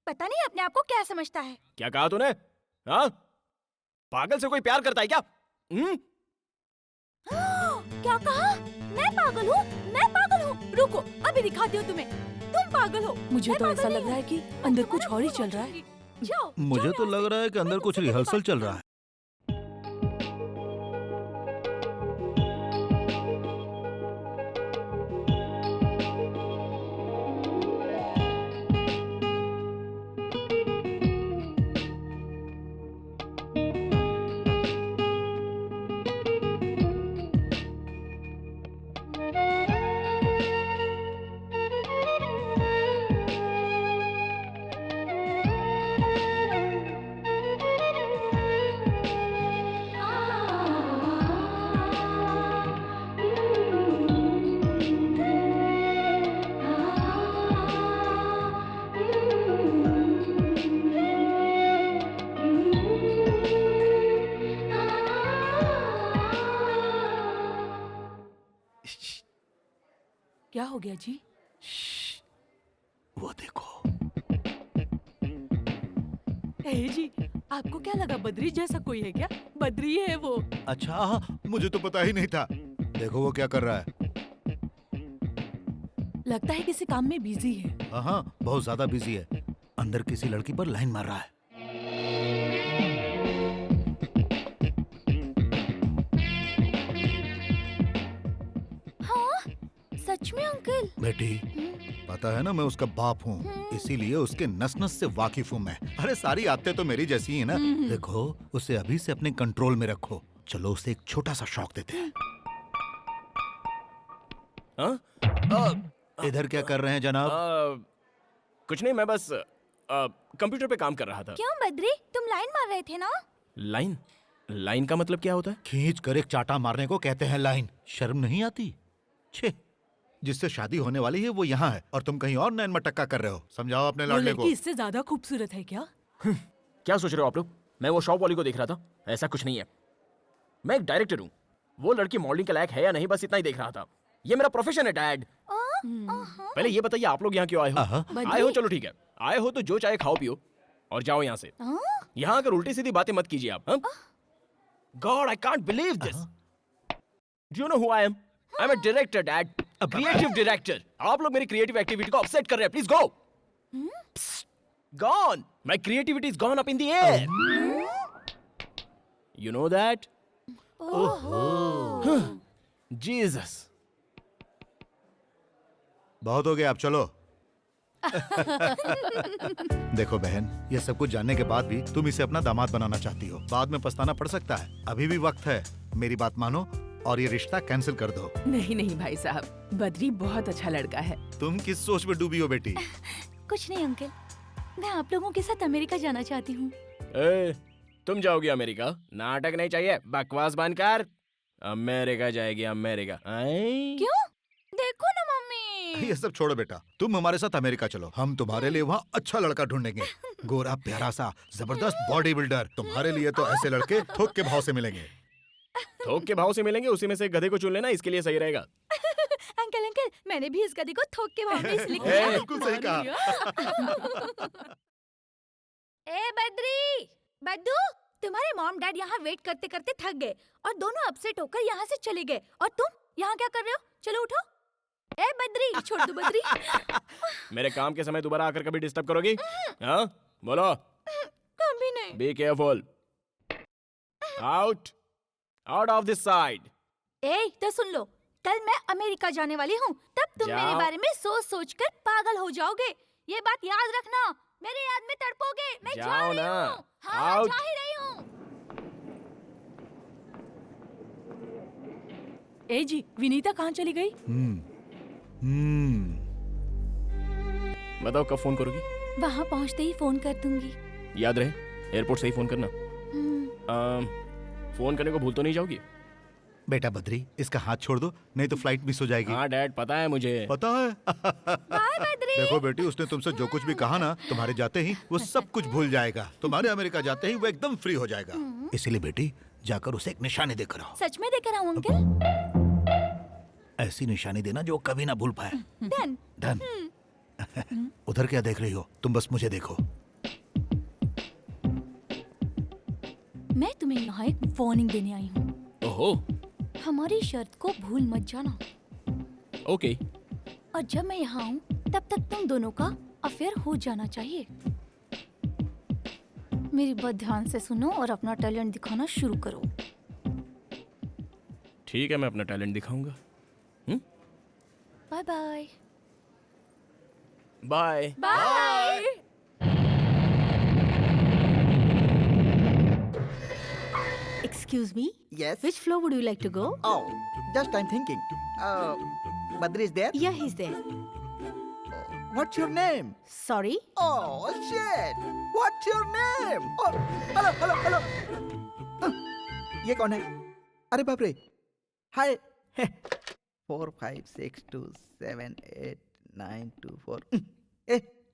पता नहीं अपने आप को क्या समझता है। क्या कहा तूने? हाँ? पागल से कोई प्यार करता है क्या? क्या कहा? मैं पागल हूँ? मैं पागल हूँ? रुको, अभी दिखाती हूँ तुम्हें। तुम पागल हो। मुझे मैं तो पागल ऐसा नहीं लग रहा है हूँ। कि अंदर कुछ और ही चल रहा है। जाओ, मुझे तो लग रहा है कि अंदर कुछ रिहर्सल चल रहा है। क्या हो गया जी? वो देखो। ए जी, आपको क्या लगा बद्री जैसा कोई है क्या? बद्री है वो। अच्छा, मुझे तो पता ही नहीं था। देखो वो क्या कर रहा है। लगता है किसी काम में बिजी है। हाँ, बहुत ज्यादा बिजी है। अंदर किसी लड़की पर लाइन मार रहा है। हाँ, सच में अंकल? बेटी, पता है ना मैं उसका बाप हूँ, इसीलिए उसके नस नस से वाकिफ हूँ मैं। अरे सारी आदतें तो मेरी जैसी ही है ना। देखो, उसे अभी से अपने कंट्रोल में रखो। चलो उसे एक छोटा सा शौक देते हैं। इधर क्या कर रहे हैं जनाब? कुछ नहीं, मैं बस कंप्यूटर पे काम कर रहा था। क्यों बद्री, तुम लाइन मार रहे थे ना? लाइन? लाइन का मतलब क्या होता है? खींच कर एक चाटा मारने को कहते हैं लाइन। शर्म नहीं आती? छे, जिससे शादी होने वाली है वो यहाँ है और तुम कहीं और नैन मटक्का कर रहे हो। समझाओ अपने वो लाडले को। लड़की इससे ज्यादा खूबसूरत है क्या? क्या सोच रहे हो आप लोग? मैं वो शॉप वाली को देख रहा था। ऐसा कुछ नहीं है। मैं एक डायरेक्टर हूँ। वो लड़की मॉडलिंग के लायक है या नहीं, बस इतना ही देख रहा था। ये मेरा प्रोफेशन है डैड। पहले ये बताइए आप लोग यहाँ क्यों आए हो? आए हो, चलो ठीक है। आए हो तो जो चाहे खाओ पियो और जाओ यहाँ से। यहाँ आकर उल्टी सीधी बातें मत कीजिए आप। God, I can't believe this. Do you know who I am? I am a director dad, a creative director. आप लोग मेरी क्रिएटिव एक्टिविटी को अपसेट कर रहे हैं। Please go. Gone. My creativity is gone up in the air. You know that? Jesus. बहुत हो गया, अब चलो। देखो बहन, ये सब कुछ जानने के बाद भी तुम इसे अपना दामाद बनाना चाहती हो। बाद में पछताना पड़ सकता है। अभी भी वक्त है। मेरी बात मानो और ये रिश्ता कैंसिल कर दो। नहीं नहीं भाई साहब, बद्री बहुत अच्छा लड़का है। तुम किस सोच में डूबी हो बेटी? कुछ नहीं अंकल, मैं आप लोगों के साथ अमेरिका जाना चाहती हूँ। तुम जाओगी अमेरिका? नाटक नहीं चाहिए, बकवास बंद कर। अमेरिका जाएगी अमेरिका? क्यों? देखो ना मम्मी। ये सब छोड़ो बेटा, तुम हमारे साथ अमेरिका चलो। हम तुम्हारे लिए वहाँ अच्छा लड़का ढूंढेंगे। गोरा प्यारा सा जबरदस्त बॉडी बिल्डर। तुम्हारे लिए तो ऐसे लड़के थोक के भाव से मिलेंगे। थोक के भाव से मिलेंगे? उसी में से गधे को चुन लेना, इसके लिए सही रहेगा। अंकल अंकल, मैंने भी इस गधे को थोक के भाव में इसलिए किया। बिल्कुल सही कहा। ए बद्री, बद्दू, तुम्हारे मॉम डैड यहाँ वेट करते करते थक गए और दोनों अपसेट होकर यहाँ से चले गए। और तुम यहाँ क्या कर रहे हो? चलो उठो। ए बद्री, छोड़ दो बद्री। मेरे काम के समय दोबारा आकर कभी डिस्टर्ब करोगी? हाँ बोलो। कभी नहीं। Be careful. Out out of this side. ए तो सुन लो, कल मैं अमेरिका जाने वाली हूँ। तब तुम मेरे बारे में सोच सोच कर पागल हो जाओगे। ये बात याद रखना। मेरे याद में तड़पोगे। मैं जा रही हूँ। हाँ, जा ही रही हूँ। ए जी, विनीता कहाँ चली गई? बताओ कब फोन करोगी? वहाँ पहुँचते ही फोन कर दूंगी। याद रहे, एयरपोर्ट से ही फोन करना। फोन करने को भूल तो नहीं जाओगी? बेटा बद्री, इसका हाथ छोड़ दो, नहीं तो फ्लाइट मिस हो जाएगी। हाँ डैड, पता है मुझे। पता है। बाय बद्री। देखो बेटी, उसने तुमसे जो कुछ भी कहा ना, तुम्हारे जाते ही वो सब कुछ भूल जाएगा। तुम्हारे अमेरिका जाते ही वो एकदम फ्री हो जाएगा। इसीलिए बेटी, जाकर उसे एक निशानी देकर आओ। सच में देकर आऊँ अंकल? ऐसी निशानी देना जो कभी ना भूल पाए। डन। डन। उधर क्या देख रही हो? तुम बस मुझे देखो। मैं तुम्हें यहाँ एक वार्निंग देने आई हूँ। ओहो। हमारी शर्त को भूल मत जाना। ओके। और जब मैं यहाँ आऊँ तब तक तुम दोनों का अफेयर हो जाना चाहिए। मेरी बात ध्यान से सुनो और अपना टैलेंट दिखाना शुरू करो। ठीक है, मैं अपना टैलेंट दिखाऊंगा। Bye bye. Bye bye. Excuse me? Yes. Which floor would you like to go? Oh, just I'm thinking. Badri is there? Yeah, he's there. What's your name? Sorry? Oh shit! What's your name? Oh, hello. ये कौन है? अरे बाप रे! Hi. 4 5 6 2 7 8 9 2 4.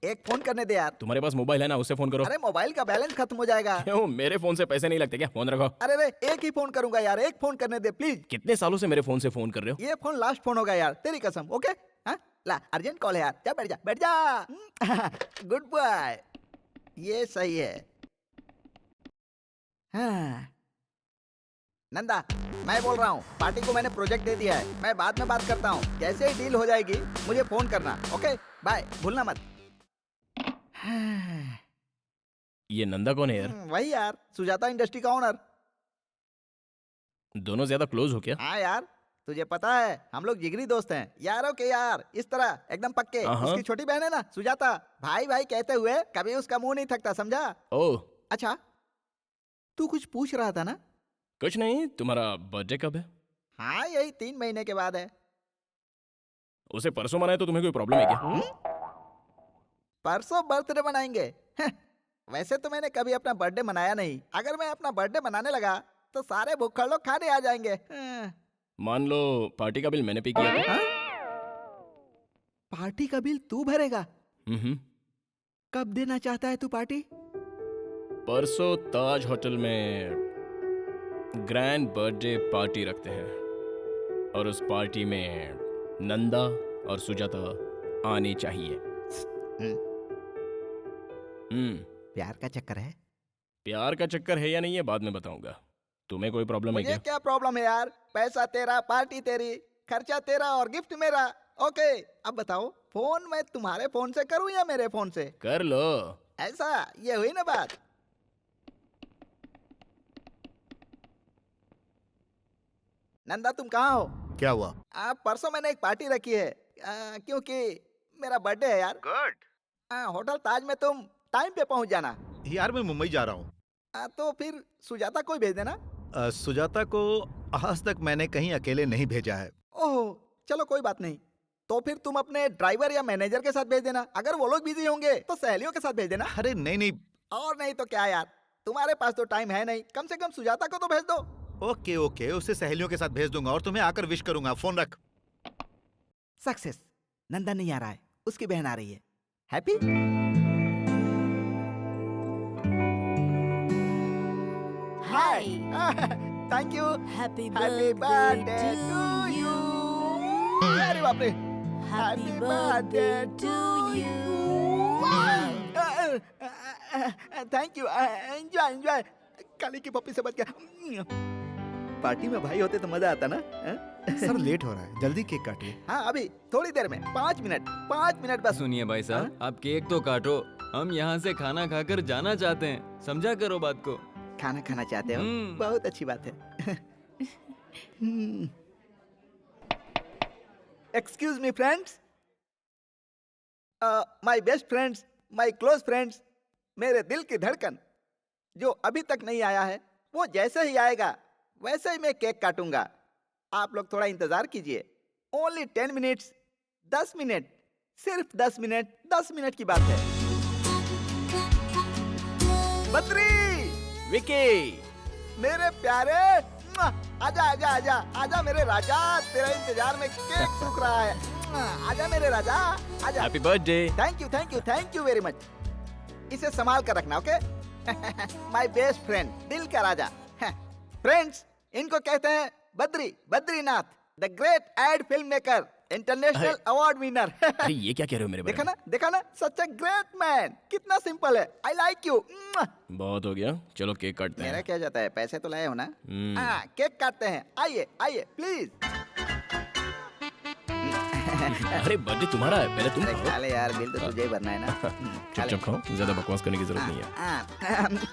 एक phone करने दे यार। तुम्हारे पास मोबाइल है ना, उससे फोन करो। अरे मोबाइल का बैलेंस खत्म हो जाएगा। क्यों, मेरे फोन से पैसे नहीं लगते क्या? फोन रखो। अरे रे, एक ही फोन करूंगा यार, एक फोन करने दे प्लीज। कितने सालों से मेरे फोन से फोन कर रहे हो? ये फोन लास्ट फोन होगा यार, तेरी कसम। ओके हाँ, ला अर्जेंट कॉल है यार, जा बैठ जा बैठ जा। गुड बॉय, ये सही है। हाँ। नंदा, मैं बोल रहा हूँ, पार्टी को मैंने प्रोजेक्ट दे दिया है, मैं बाद में बात करता हूँ। जैसे ही डील हो जाएगी मुझे फोन करना। ओके बाय, भूलना मत। ये नंदा कौन है यार? वही यार, सुजाता इंडस्ट्री का ओनर। दोनों ज्यादा क्लोज हो क्या? हाँ यार, तुझे पता है हम लोग जिगरी दोस्त हैं, यारों के यार, इस तरह एकदम पक्के। उसकी छोटी बहन है ना सुजाता, भाई भाई कहते हुए कभी उसका मुंह नहीं थकता, समझा? ओह अच्छा, तू कुछ पूछ रहा था ना? कुछ नहीं, तुम्हारा बर्थडे कब है? हाँ यही 3 महीने के बाद है। उसे परसों मनाए तो तुम्हें कोई प्रॉब्लम है क्या? परसों बर्थडे मनाएंगे? वैसे तो मैंने कभी अपना बर्थडे मनाया नहीं। अगर मैं अपना बर्थडे मनाने लगा तो सारे भूखड़ लोग खाने आ जाएंगे। मान लो पार्टी का बिल मैंने पे किया था। पार्टी का बिल तू भरेगा? कब देना चाहता है तू पार्टी? परसों ताज होटल में ग्रैंड बर्थडे पार्टी रखते हैं और उस पार्टी में नंदा और सुजाता आने चाहिए। प्यार का चक्कर है? प्यार का चक्कर है या नहीं है बाद में बताऊंगा। तुम्हें कोई प्रॉब्लम है मुझे क्या? क्या प्रॉब्लम है यार, पैसा तेरा, पार्टी तेरी, खर्चा तेरा और गिफ्ट मेरा। ओके अब बताओ, फोन मैं तुम्हारे फोन से करूं या मेरे फोन से? कर लो। ऐसा, ये हुई ना बात। नंदा तुम कहाँ हो? क्या हुआ? परसों मैंने एक पार्टी रखी है, क्योंकि मेरा बर्थडे है यार। गुड। होटल ताज में तुम टाइम पे पहुंच जाना। यार मैं मुंबई जा रहा हूँ। तो फिर सुजाता को ही भेज देना। सुजाता को आज तक मैंने कहीं अकेले नहीं भेजा है। ओह चलो कोई बात नहीं, तो फिर तुम अपने ड्राइवर या मैनेजर के साथ भेज देना। अगर वो लोग बिजी होंगे तो सहेलियों के साथ भेज देना। अरे नहीं नहीं। और नहीं तो क्या यार, तुम्हारे पास तो टाइम है नहीं, कम से कम सुजाता को तो भेज दो। ओके ओके, उसे सहेलियों के साथ भेज दूंगा और तुम्हें आकर विश करूंगा। फोन रख। सक्सेस। नंदा नहीं आ रहा है, उसकी बहन आ रही है। Happy? Hi. Thank you. Happy birthday to you. अरे बाप रे। Happy birthday to you. Thank you. Enjoy enjoy. काली की पप्पी से बच गया। पार्टी में भाई होते तो मजा आता ना। सर लेट हो रहा है, जल्दी केक काटिए। हाँ अभी थोड़ी देर में, 5 मिनट बस। सुनिए भाई साहब, आप केक तो काटो, हम यहाँ से खाना खाकर जाना चाहते हैं, समझा करो बात को। खाना खाना चाहते हो? बहुत अच्छी बात है। Excuse me friends, my best friends, my close friends, मेरे दिल की धड़कन जो अभी तक नहीं आया है, वो जैसे ही आएगा वैसे ही मैं केक काटूंगा। आप लोग थोड़ा इंतजार कीजिए। ओनली 10 मिनट्स, 10 मिनट, सिर्फ 10 मिनट, 10 मिनट की बात है। बद्री, विकी, मेरे प्यारे, आजा आजा आजा आजा मेरे राजा, तेरा इंतजार में केक सूख रहा है। आजा मेरे राजा, आजा। Happy birthday. Thank you very much. इसे संभाल कर रखना, ओके? माय बेस्ट फ्रेंड, दिल का राजा। फ्रेंड्स, इनको कहते हैं Badrinath, the great ad film maker, international award winner. अरे ये क्या कह रहे हो मेरे बारे में? देखा ना, सच ए ग्रेट मैन। कितना सिंपल है। I like you. बहुत हो गया, चलो केक काटते हैं। मेरा क्या जाता है, पैसे तो लाए हो ना? केक काटते हैं। आइए आइए प्लीज। अरे बर्थडे तुम्हारा है, पहले तुम खाओ। खा ले यार, बिल तो तुझे ही भरना है ना। चुपचाप खाओ, ज्यादा बकवास करने की जरूरत नहीं है।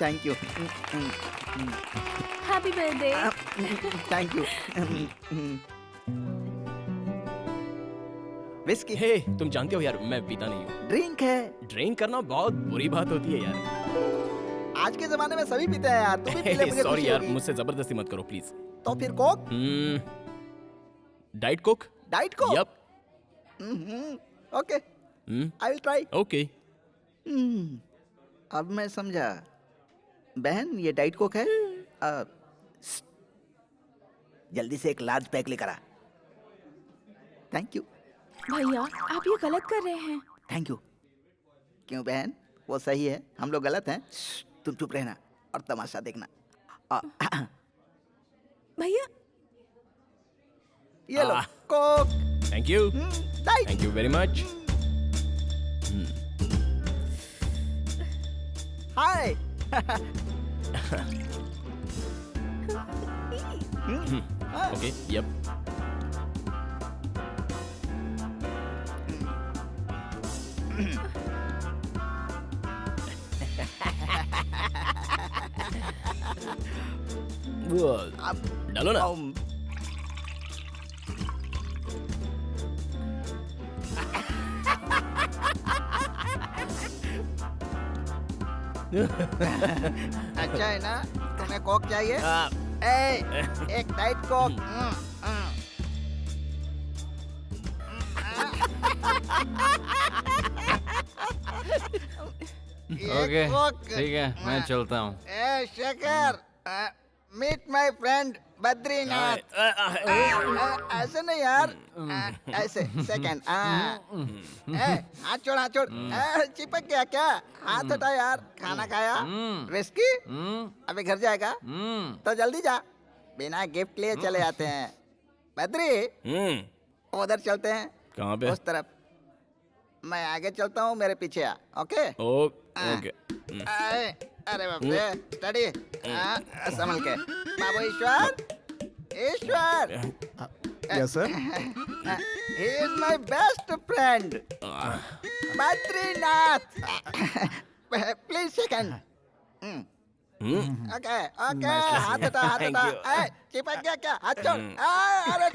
Thank you. Happy birthday. Thank you. Whisky. Hey, तुम जानते हो यार, मैं पीता नहीं हूँ। ड्रिंक है। ड्रिंक करना बहुत बुरी बात होती है यार। आज के जमाने में सभी पीते हैं यार, तू भी पी ले, मुझे सॉरी खुशी यार, होगी। मुझसे जबरदस्ती मत करो प्लीज। तो फिर coke? Diet coke. Diet coke? Yup. Okay, I will try. Okay. अब मैं समझा। बहन, ये डाइट कोक है? जल्दी से एक लार्ज पैक लेकर आ। Thank you. भैया, आप ये गलत कर रहे हैं। Thank you. क्यों बहन, वो सही है, हम लोग गलत हैं? तुम चुप रहना और तमाशा देखना। भैया ये लो Coke. Thank you, diet. Thank you very much. Hi. Okay, yup. डालो ना। अच्छा है ना? तुम्हें कोक चाहिए? एक डाइट कोक। ओके, ठीक है, मैं चलता हूँ। Shekhar, meet my friend Badrinath. ऐसे नहीं यार, ऐसे सेकंड। हाथ छोड़, हाथ छोड़। चिपक गया क्या? हाथ हटा यार। खाना खाया? विस्की? अभी घर जाएगा तो जल्दी जा, बिना गिफ्ट लिए चले आते हैं। बद्री, उधर चलते हैं। कहाँ पे? उस तरफ। मैं आगे चलता हूँ, मेरे पीछे आ। Okay okay. अरे बाप रे, स्टडी। संभल के बाबू। Ishwar, Ishwar. Yes sir. He is my best friend Badrinath. Please second. Okay okay, हाथ हटा, हाथ हटा। चिपक गया क्या? हाथ छोड़। अरे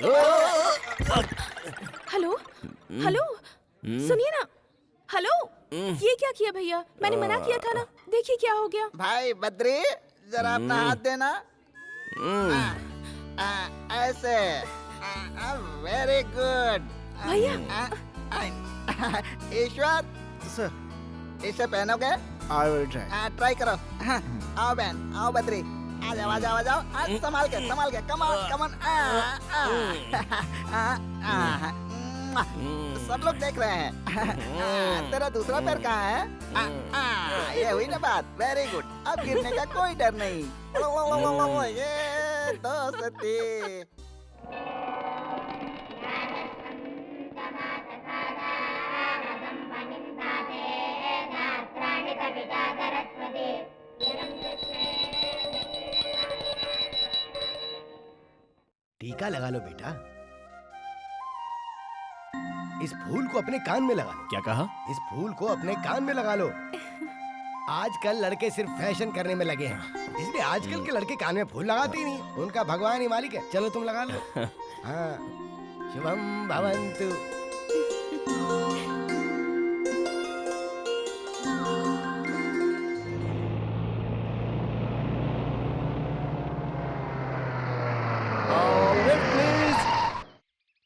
हेलो हेलो, सुनिए ना। हेलो, ये क्या किया भैया? मैंने मना किया था ना, देखिए क्या हो गया। भाई बद्री, जरा अपना हाथ देना। ऐसे। वेरी गुड भैया। ईश्वर सर, इसे पहनोगे? I will try. ट्राई करो। आओ बहन, आओ बद्री, आ जाओ, आ जाओ, आ जाओ। संभाल के, संभाल के। Come on, come on. सब लोग देख रहे हैं। तेरा दूसरा पैर कहाँ है? ये हुई ना बात। वेरी गुड, अब गिरने का कोई डर नहीं। ये दोस्ती। टीका लगा लो बेटा। इस फूल को अपने कान में लगा लो। क्या कहा? इस फूल को अपने कान में लगा लो। आजकल लड़के सिर्फ फैशन करने में लगे हैं, इसलिए आजकल के लड़के कान में फूल लगाते ही नहीं। उनका भगवान ही मालिक है। चलो तुम लगा लो। हाँ, शुभम भवन्तु।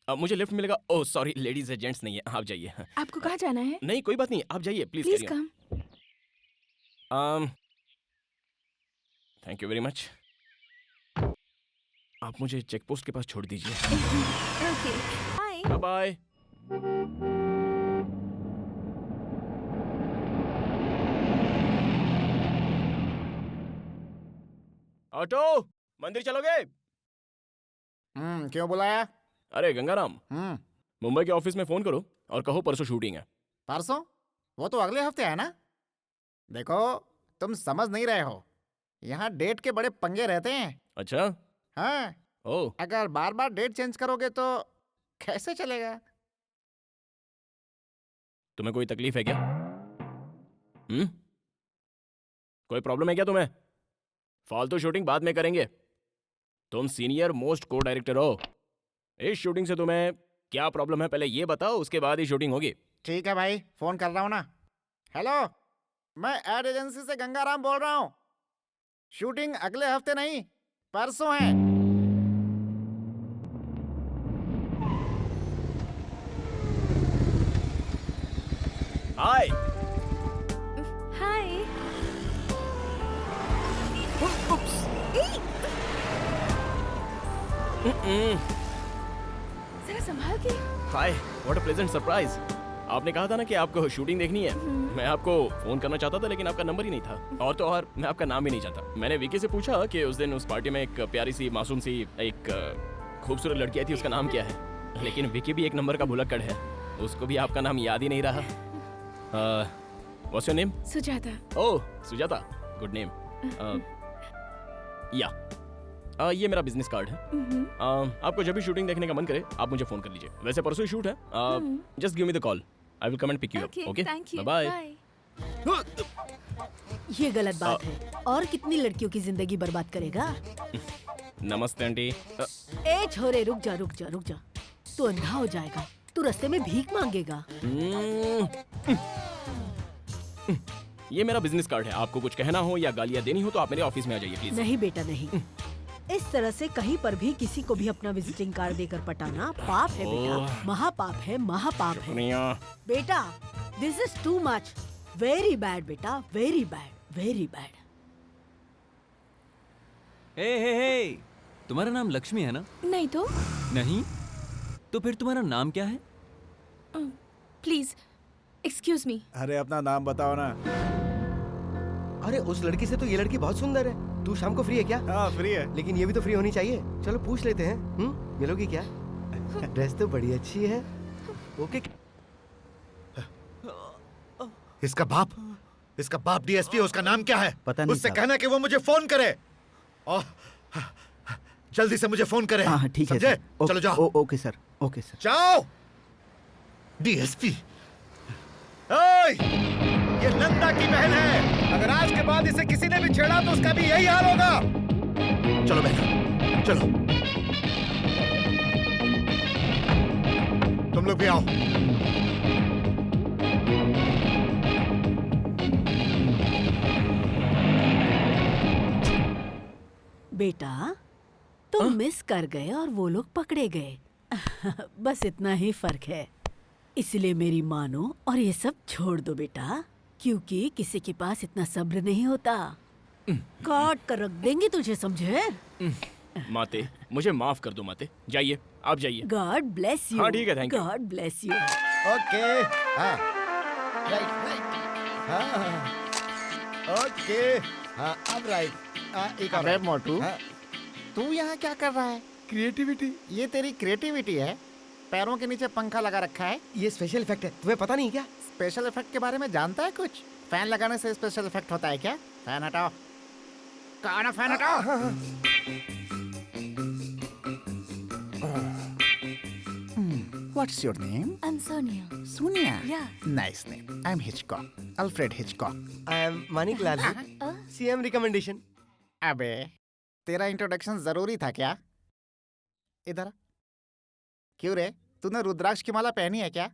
मुझे लिफ्ट मिलेगा? ओह सॉरी, लेडीज है, जेंट्स नहीं है। आप जाइए। आपको कहाँ जाना है? नहीं कोई बात नहीं, आप जाइए please. Please come. Thank you very much. आप मुझे चेक पोस्ट के पास छोड़ दीजिए। Okay, bye bye. ऑटो, मंदिर चलोगे? क्यों बुलाया? अरे गंगाराम, मुंबई के ऑफिस में फोन करो और कहो परसों शूटिंग है। परसों? वो तो अगले हफ्ते है ना। देखो, तुम समझ नहीं रहे हो, यहाँ डेट के बड़े पंगे रहते हैं। अच्छा? हाँ। ओह। अगर बार बार डेट चेंज करोगे तो कैसे चलेगा? तुम्हें कोई तकलीफ है क्या? कोई प्रॉब्लम है क्या तुम्हें? फालतू शूटिंग बाद में करेंगे। तुम सीनियर मोस्ट को डायरेक्टर हो। इस शूटिंग से तुम्हें क्या प्रॉब्लम है पहले ये बताओ, उसके बाद ही शूटिंग होगी। ठीक है भाई, फोन कर रहा हूँ ना। हेलो, मैं एड एजेंसी से गंगाराम बोल रहा हूँ। शूटिंग अगले हफ्ते नहीं, परसों है। हाय। हाय। जरा संभाल के। हाय, व्हाट अ प्लेजेंट सरप्राइज। आपने कहा था ना कि आपको शूटिंग देखनी है। मैं आपको फोन करना चाहता था लेकिन आपका नंबर ही नहीं था। और तो और मैं आपका नाम भी नहीं चाहता। मैंने विकी से पूछा कि उस दिन उस पार्टी में एक प्यारी सी मासूम सी एक खूबसूरत लड़की आई थी, उसका नाम क्या है। लेकिन विकी भी एक नंबर का भुलक्कड़ है, उसको भी आपका नाम याद ही नहीं रहा। What's your name? Sujata. Oh Sujata, good name. या ये मेरा बिजनेस कार्ड है। आपको जब भी शूटिंग देखने का मन करे आप मुझे फोन कर लीजिए। वैसे परसों ही शूट है। Just give me the call, I will come and pick you up. Okay, bye bye. ये गलत बात है। और कितनी लड़कियों की जिंदगी बर्बाद करेगा? नमस्ते आंटी। ए छोरे, रुक जा रुक जा रुक जा। तू अंधा हो जाएगा, तू रास्ते में भीख मांगेगा। ये मेरा बिजनेस कार्ड है। आपको कुछ कहना हो या गालियाँ देनी हो तो आप मेरे ऑफिस में आ जाइए प्लीज। नहीं बेटा नहीं। इस तरह से कहीं पर भी किसी को भी अपना विजिटिंग कार्ड देकर पटाना पाप है बेटा, महापाप है, महापाप है बेटा। This is too much, very bad बेटा, वेरी बैड, वेरी बैड। हे, तुम्हारा नाम लक्ष्मी है ना? नहीं तो। नहीं तो फिर तुम्हारा नाम क्या है? Please excuse me. अरे अपना नाम बताओ ना। अरे उस लड़की से तो ये लड़की बहुत सुंदर है। तू शाम को फ्री है क्या? हाँ फ्री है। लेकिन ये भी तो फ्री होनी चाहिए। चलो पूछ लेते हैं। मिलोगी क्या? ड्रेस तो बड़ी अच्छी है। ओके। इसका बाप डीएसपी है। उसका नाम क्या है? पता नहीं उससे साहब। कहना कि वो मुझे फोन करे और जल्दी से मुझे फोन करे। हाँ ठीक है समझे? सर। चलो जाओ। Okay sir, okay sir. जाओ। डीएसपी, ओए, ये नंदा की बहन है। अगर आज के बाद इसे किसी ने भी छेड़ा तो उसका भी यही हाल होगा। चलो बहन, चलो। तुम लोग भी आओ। बेटा तुम मिस कर गए और वो लोग पकड़े गए। बस इतना ही फर्क है। इसलिए मेरी मानो और ये सब छोड़ दो बेटा, क्योंकि किसी के पास इतना सब्र नहीं होता। काट कर रख देंगे तुझे, समझे? माते, मुझे माफ कर दो माते। जाइए, आप जाइए। God bless you. हाँ ठीक है, thank you. God bless you. Okay. हाँ राइट। हाँ ओके। हाँ अब राइट। एक अबे मोटू, हाँ। तू यहाँ क्या कर रहा है? क्रिएटिविटी। ये तेरी क्रिएटिविटी है? पैरों के नीचे पंखा लगा रखा है। ये स्पेशल इफेक्ट है, तुम्हें पता नहीं क्या? स्पेशल इफेक्ट के बारे में जानता है कुछ? फैन लगाने से स्पेशल इफेक्ट होता है क्या? फैन हटाओ। कहा ना फैन हटाओ। What's your name? I'm Sonia. Sonia? Yeah. Nice name. I'm Hitchcock. Alfred Hitchcock. I am Manik Lal, CM recommendation. अबे तेरा इंट्रोडक्शन जरूरी था क्या? इधर। क्यों रे, तूने रुद्राक्ष की माला पहनी है क्या?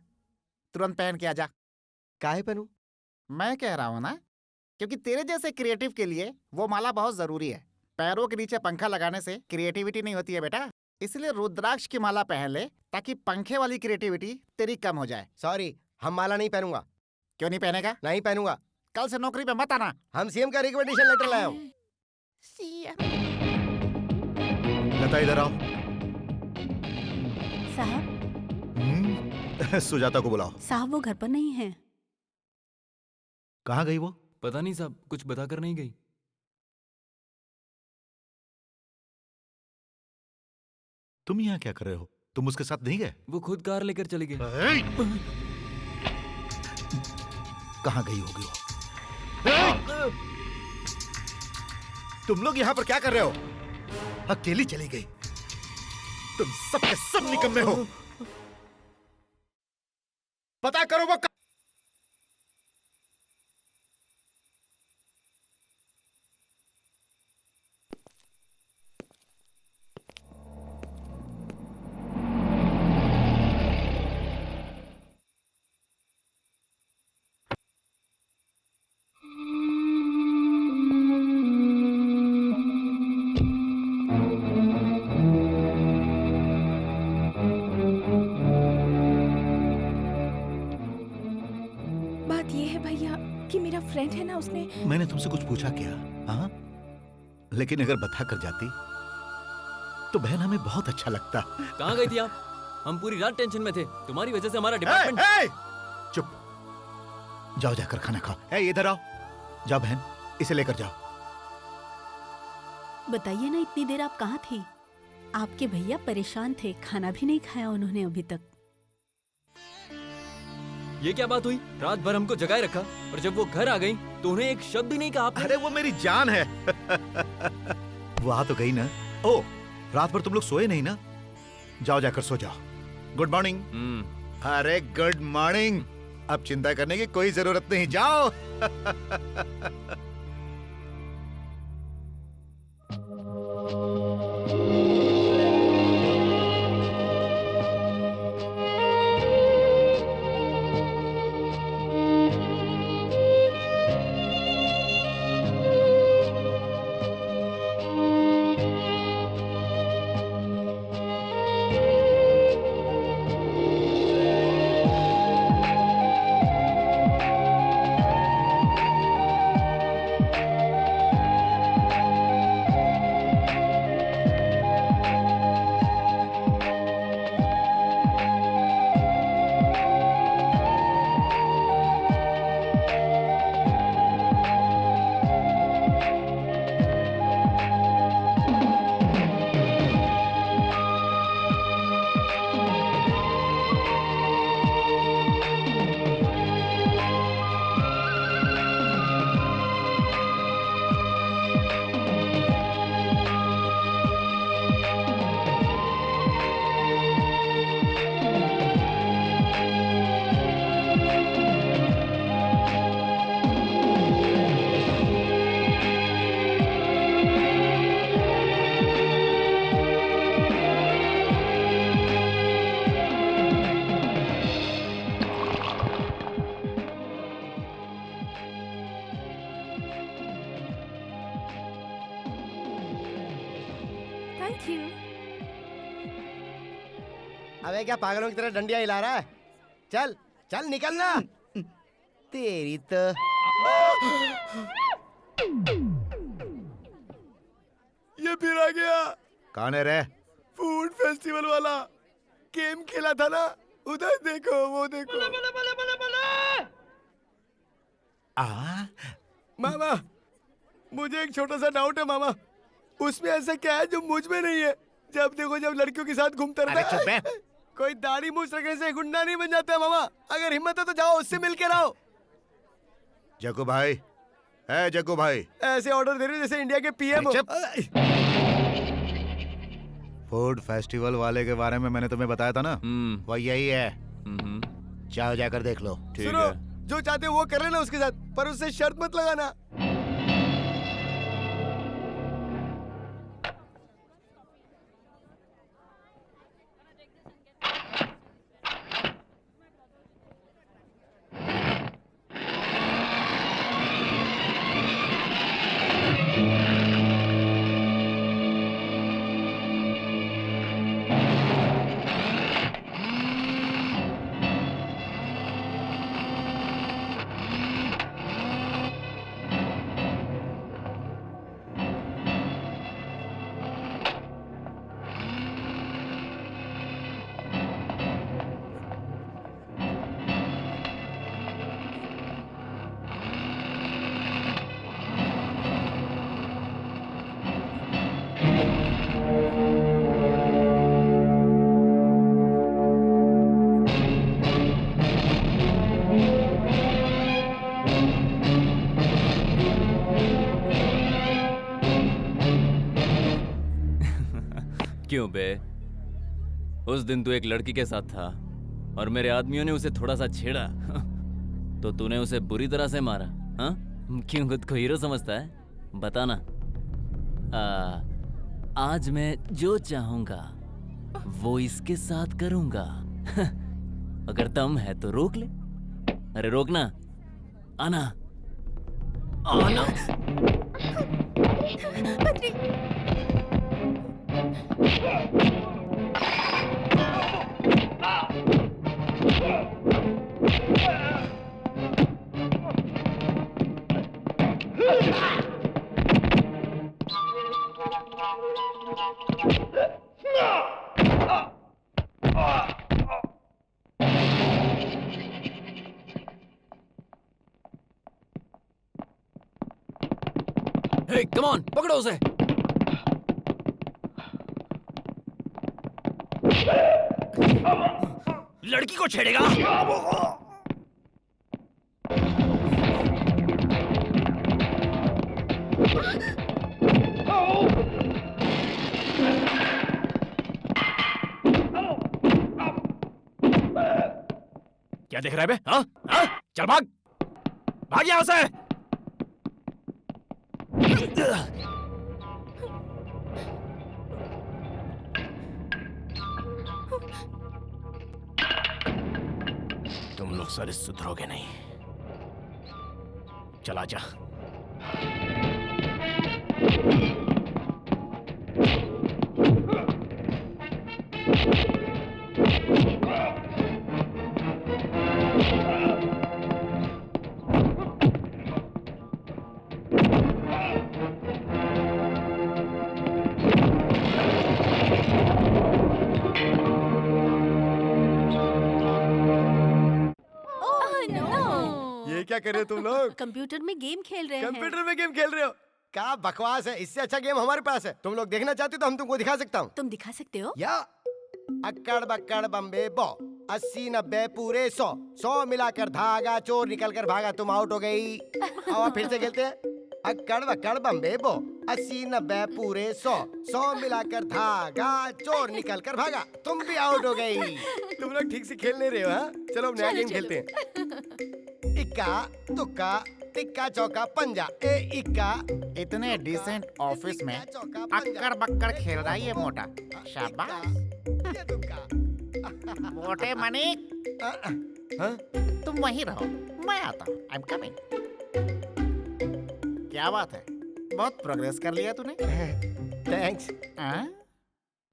तुरंत पहन के आजा। काहे पहनूं? मैं कह रहा हूँ ना, क्योंकि तेरे जैसे क्रिएटिव के लिए वो माला बहुत जरूरी है। पैरों के नीचे पंखा लगाने से क्रिएटिविटी नहीं होती है बेटा, इसलिए रुद्राक्ष की माला पहन ले ताकि पंखे वाली क्रिएटिविटी तेरी कम हो जाए। सॉरी, हम माला नहीं पहनूंगा। क्यों नहीं पहनेगा? नहीं पहनूंगा। कल से नौकरी पे मत आना। हम सीएम का रिकमेंडेशन लेटर लाए हूँ। लता इधर आओ। साहब। सुजाता को बुलाओ। साहब वो घर पर नहीं है। कहाँ गई वो? पता नहीं साहब, कुछ बताकर नहीं गई। तुम यहाँ क्या कर रहे हो? तुम उसके साथ नहीं गए? वो खुद कार लेकर चली गई। कहाँ गई होगी वो? तुम लोग यहाँ पर क्या कर रहे हो? अकेली चली गई। तुम सब के सब निकम्मे हो। पता करो वो फ्रेंड है ना, उसने मैंने तुमसे कुछ पूछा क्या? हाँ, लेकिन अगर बता कर जाती तो बहन हमें बहुत अच्छा लगता। कहाँ गई थी आप? हम पूरी रात टेंशन में थे, तुम्हारी वजह से हमारा डिपार्टमेंट। जाओ जाकर खाना खाओ। ए इधर आओ, जाओ बहन इसे लेकर जाओ। बताइए ना, इतनी देर आप कहाँ थी? आपके भैया परेशान थे, खाना भी नहीं खाया उन्होंने अभी तक। ये क्या बात हुई? रात भर हमको जगाए रखा और जब वो घर आ गई तो उन्हें एक शब्द ही नहीं कहा आपने। अरे वो मेरी जान है। वो आ तो गई ना। ओ, रात भर तुम लोग सोए नहीं ना? जाओ जाकर सो जाओ। Good morning. अरे गुड मॉर्निंग। अब चिंता करने की कोई जरूरत नहीं, जाओ। Thank you. अबे क्या पागलों की तरह डंडियां हिला रहा है? चल चल निकलना। तेरी तो ये फिर आ गया। कौन है रे? फूड फेस्टिवल वाला गेम खेला था ना, उधर देखो, वो देखो। मामा, मुझे एक छोटा सा डाउट है मामा, उसमें ऐसा क्या है जो मुझ में नहीं है? जब देखो जब लड़कियों के साथ घूमता रहता है। कोई दाढ़ी मूछ रखने से गुंडा नहीं बन जाता मामा। अगर हिम्मत है तो जाओ उससे मिल के रहो। जग्गू भाई, है जग्गू भाई, ऐसे ऑर्डर दे रहे हो जैसे इंडिया के पीएम। फूड फेस्टिवल वाले के बारे में मैंने तुम्हें बताया था ना, वो यही है। जाओ जाकर देख लो। सुनो, जो चाहते हो वो कर लेना उसके साथ, पर उससे शर्त मत लगाना। क्यों बे? उस दिन तू एक लड़की के साथ था और मेरे आदमियों ने उसे थोड़ा सा छेड़ा तो तूने उसे बुरी तरह से मारा। हाँ, क्यों खुद को हीरो समझता है? बताना। आज मैं जो चाहूंगा वो इसके साथ करूंगा। अगर दम है तो रोक ले। अरे रोकना, आना आना। हे कम ऑन, पकड़ो उसे। लड़की को छेड़ेगा? क्या देख रहा है बे? हाँ? हाँ? चल भाग! भाग यहाँ से! तुम लोग सारे सुधरोगे नहीं। चला जा। ये क्या कर रहे हो तुम लोग? कंप्यूटर में गेम खेल रहे हैं। कंप्यूटर में गेम खेल रहे हो? क्या बकवास है, इससे अच्छा गेम हमारे पास है। तुम लोग देखना चाहते हो तो हम तुमको दिखा सकता हूँ। तुम दिखा सकते हो? या अक्कड़ बक्कड़ बम्बे बो, 80 90 पूरे 100, 100 मिलाकर धागा, चोर निकल कर भागा, तुम आउट हो गई। और फिर से खेलते हैं। अक्कड़ बक्कड़ बम्बे बो, 80 90 पूरे 100, 100 मिलाकर धागा, चोर निकल कर भागा, तुम भी आउट हो गई। तुम लोग ठीक से खेल नहीं रहे हो, हाँ? चलो अब नया गेम खेलते हैं। इक्का दुक्का टिक्का चौका पंजा, ए इक्का। इतने डिसेंट ऑफिस में अक्कड़ बक्कड़ खेल रहा है ये मोटा। शाबाश। मोटे मनिक, तुम वहीं रहो, मैं आता हूँ। I am coming. क्या बात है, बहुत प्रोग्रेस कर लिया तूने। थैंक्स।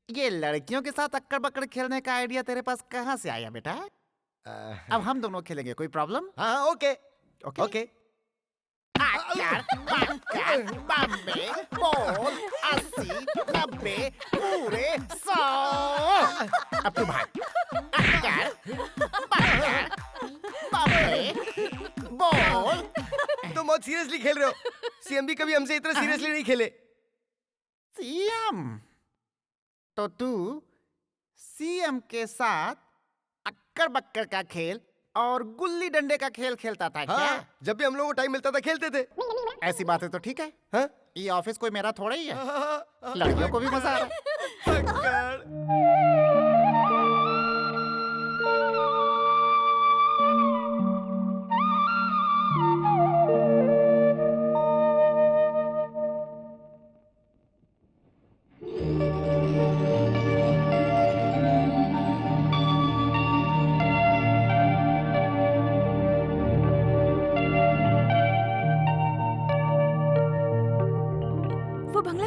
ये लड़कियों के साथ अक्कड़ बक्कड़ खेलने का आइडिया तेरे पास कहाँ से आया बेटा? अब हम दोनों खेलेंगे, कोई प्रॉब्लम? हाँ ओके ओके। बम्बे बोल 80 90 पूरे 100। अब तू भाग। बम्बे बोल। तुम बहुत सीरियसली खेल रहे हो। सीएम भी कभी हमसे इतना सीरियसली नहीं खेले। सीएम? तो तू सीएम के साथ अक्कड़ बक्कड़ का खेल और गुल्ली डंडे का खेल खेलता था क्या? हाँ, जब भी हम लोगों को टाइम मिलता था खेलते थे। ऐसी बातें तो ठीक है। हाँ? ये ऑफिस कोई मेरा थोड़ा ही है। लड़कियों को भी मजा आ रहा है।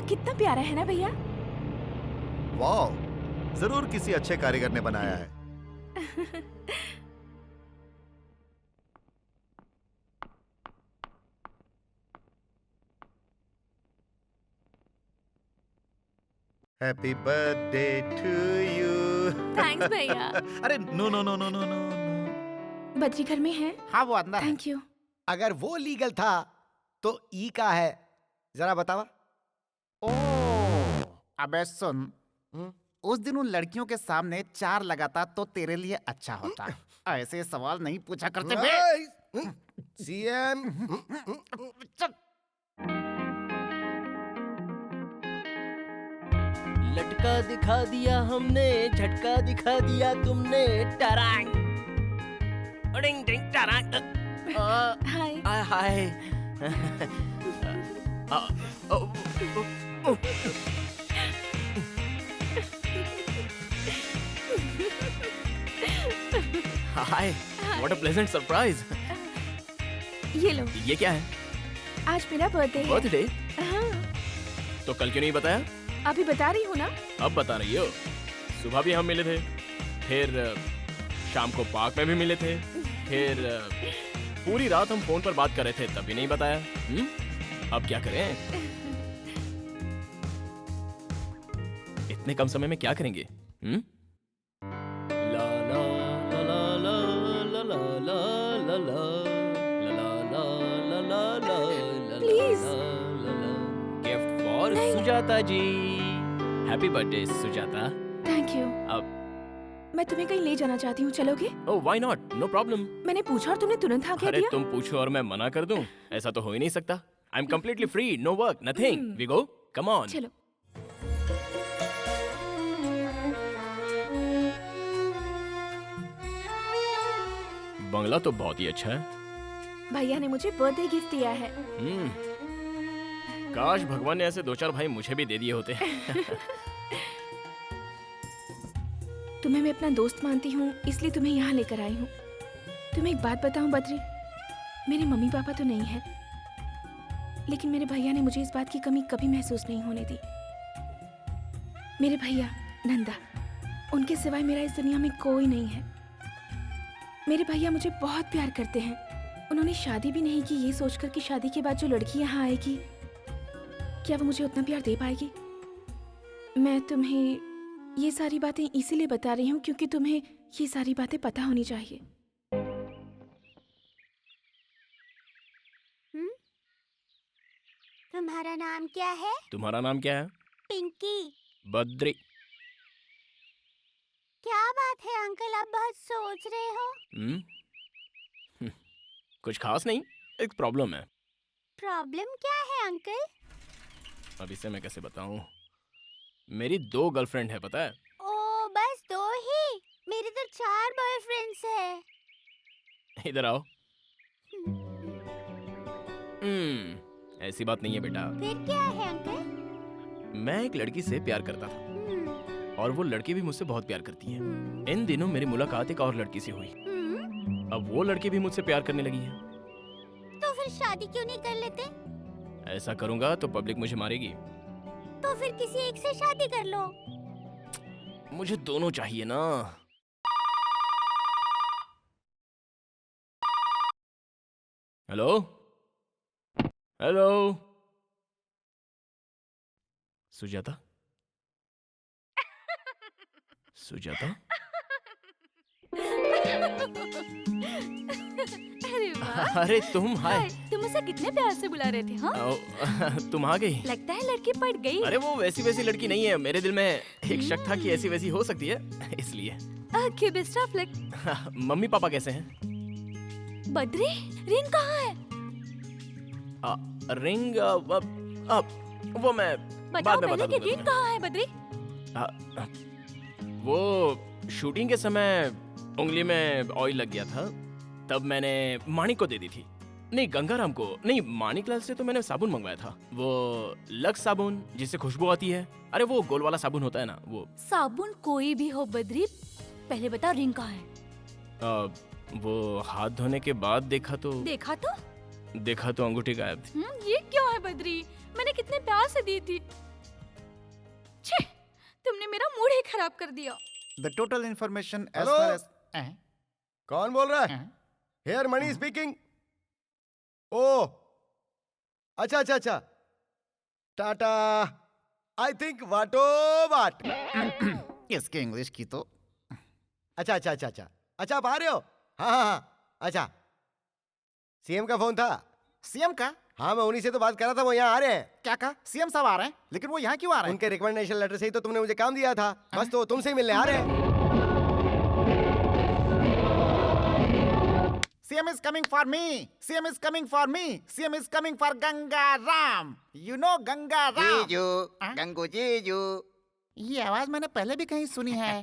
कितना प्यारा है ना भैया? वाह, जरूर किसी अच्छे कारीगर ने बनाया है। Happy birthday to you. Thanks भैया। अरे no no no no no no. Badri घर में है? हाँ वो अंदर। Thank you. अगर वो लीगल था तो ई का है, जरा बतावा। अबे सुन, उस दिन उन लड़कियों के सामने 4 लगाता तो तेरे लिए अच्छा होता। ऐसे सवाल नहीं पूछा करते बे। सीएम। लटका दिखा दिया हमने, झटका दिखा दिया तुमने। टरांग डिंग डिंग टरांग। हाय hi. Hi, what a pleasant surprise. ये लो। ये क्या है? आज मेरा बर्थडे है। बर्थडे? हाँ। तो कल क्यों नहीं बताया? अभी बता रही हूँ ना। अब बता रही हो? सुबह भी हम मिले थे, फिर शाम को पार्क में भी मिले थे, फिर पूरी रात हम फोन पर बात कर रहे थे, तभी नहीं बताया। अब क्या करें? इतने कम समय में क्या करेंगे? ला ला ला ला ला ला ला ला ला ला ला ला ला ला ला ला। प्लीज। और Sujata ji, happy birthday Sujata. Thank you. अब मैं तुम्हें कहीं ले जाना चाहती हूँ, चलोगे? Oh why not, no problem. मैंने पूछा और तुमने तुरंत हाँ कह अरे दिया। तुम पूछो और मैं मना कर दूं? ऐसा तो हो ही नहीं सकता। I am completely free, no work, nothing. We go, come on. चलो। बंगला तो बहुत ही अच्छा है। भैया ने मुझे बर्थडे गिफ्ट दिया है। काश भगवान ने ऐसे 2-4 भाई मुझे भी दे दिए होते। तुम्हें मैं अपना दोस्त मानती हूँ, इसलिए तुम्हें यहाँ लेकर आई हूँ। तुम्हें एक बात बताऊँ बद्री, मेरे मम्मी पापा तो नहीं है, लेकिन मेरे भैया ने मुझे इस बात की कमी कभी महसूस नहीं होने दी। मेरे भैया नंदा, उनके सिवाय मेरा इस दुनिया में कोई नहीं है। मेरे भैया मुझे बहुत प्यार करते हैं। उन्होंने शादी भी नहीं की, ये सोचकर कि शादी के बाद जो लड़की यहाँ आएगी, क्या वो मुझे उतना प्यार दे पाएगी। मैं तुम्हें ये सारी बातें इसीलिए बता रही हूँ क्योंकि तुम्हें ये सारी बातें पता होनी चाहिए। तुम्हारा नाम क्या है? तुम्हारा नाम क्या है? पिंकी। बद्री। क्या बात है अंकल, आप बहुत सोच रहे हो? कुछ खास नहीं, एक प्रॉब्लम है। प्रॉब्लम क्या है अंकल? अब इसे मैं कैसे बताऊं? मेरी 2 गर्लफ्रेंड है, पता है? ओ बस 2 ही? मेरे तो 4 बॉयफ्रेंड्स है। इधर आओ। ऐसी बात नहीं है बेटा। फिर क्या है अंकल? मैं एक लड़की से प्यार करता था और वो लड़की भी मुझसे बहुत प्यार करती है। इन दिनों मेरी मुलाकात एक और लड़की से हुई। अब वो लड़की भी मुझसे प्यार करने लगी है। तो फिर शादी क्यों नहीं कर लेते? ऐसा करूंगा तो पब्लिक मुझे मारेगी। तो फिर किसी एक से शादी कर लो। मुझे दोनों चाहिए ना। Hello hello Sujata, Sujata. अरे वाह। अरे तुम, हाय। तुम मुझे कितने प्यार से बुला रहे थे, हाँ? तुम आ गई। लगता है लड़की पड़ गई। अरे वो वैसी लड़की नहीं है। मेरे दिल में एक शक था कि ऐसी वैसी हो सकती है, इसलिए। Okay, best of luck. Mummy papa कैसे हैं? बद्री, रिंग कहाँ है? रिंग वो मैं बताओ बाद में पहले बता कि रिंग कहाँ है बद्री? वो शूटिंग के समय उंगली में ऑयल लग गया था, तब मैंने माणिक को दे दी थी। नहीं, गंगाराम को नहीं, माणिकलाल से तो मैंने साबुन मंगवाया था, वो लक्स साबुन जिससे खुशबू आती है। अरे वो गोल वाला साबुन होता है ना, वो। साबुन कोई भी हो बद्री, पहले बता रिंग कहाँ है? वो हाथ धोने के बाद देखा तो अंगूठी गायब थी। ये क्यों है बद्री? मैंने कितने प्यार से दी थी। छे, तुमने मेरा मूड ही खराब कर दिया। The total information as Hello? far as कौन बोल रहा है? Hair money speaking. ओ अच्छा टाटा, आई थिंक वाटो वाट। इसके इंग्लिश की तो अच्छा आप आ रहे हो? हाँ, अच्छा। सीएम का फोन था। सीएम का? हाँ, मैं उन्हीं से तो बात कर रहा था, वो यहाँ आ रहे हैं। क्या कहा? सीएम साहब आ रहे हैं? लेकिन वो यहाँ क्यों आ रहे हैं? उनके रिकमेंडेशन लेटर से ही तो तुमने मुझे काम दिया था। बस तो तुमसे ही मिलने आ रहे हैं। CM is coming for me. CM is coming for me. CM is coming for Gangaram. You know Gangaram. जीजू, गंगू जीजू। ये आवाज मैंने पहले भी कहीं सुनी है।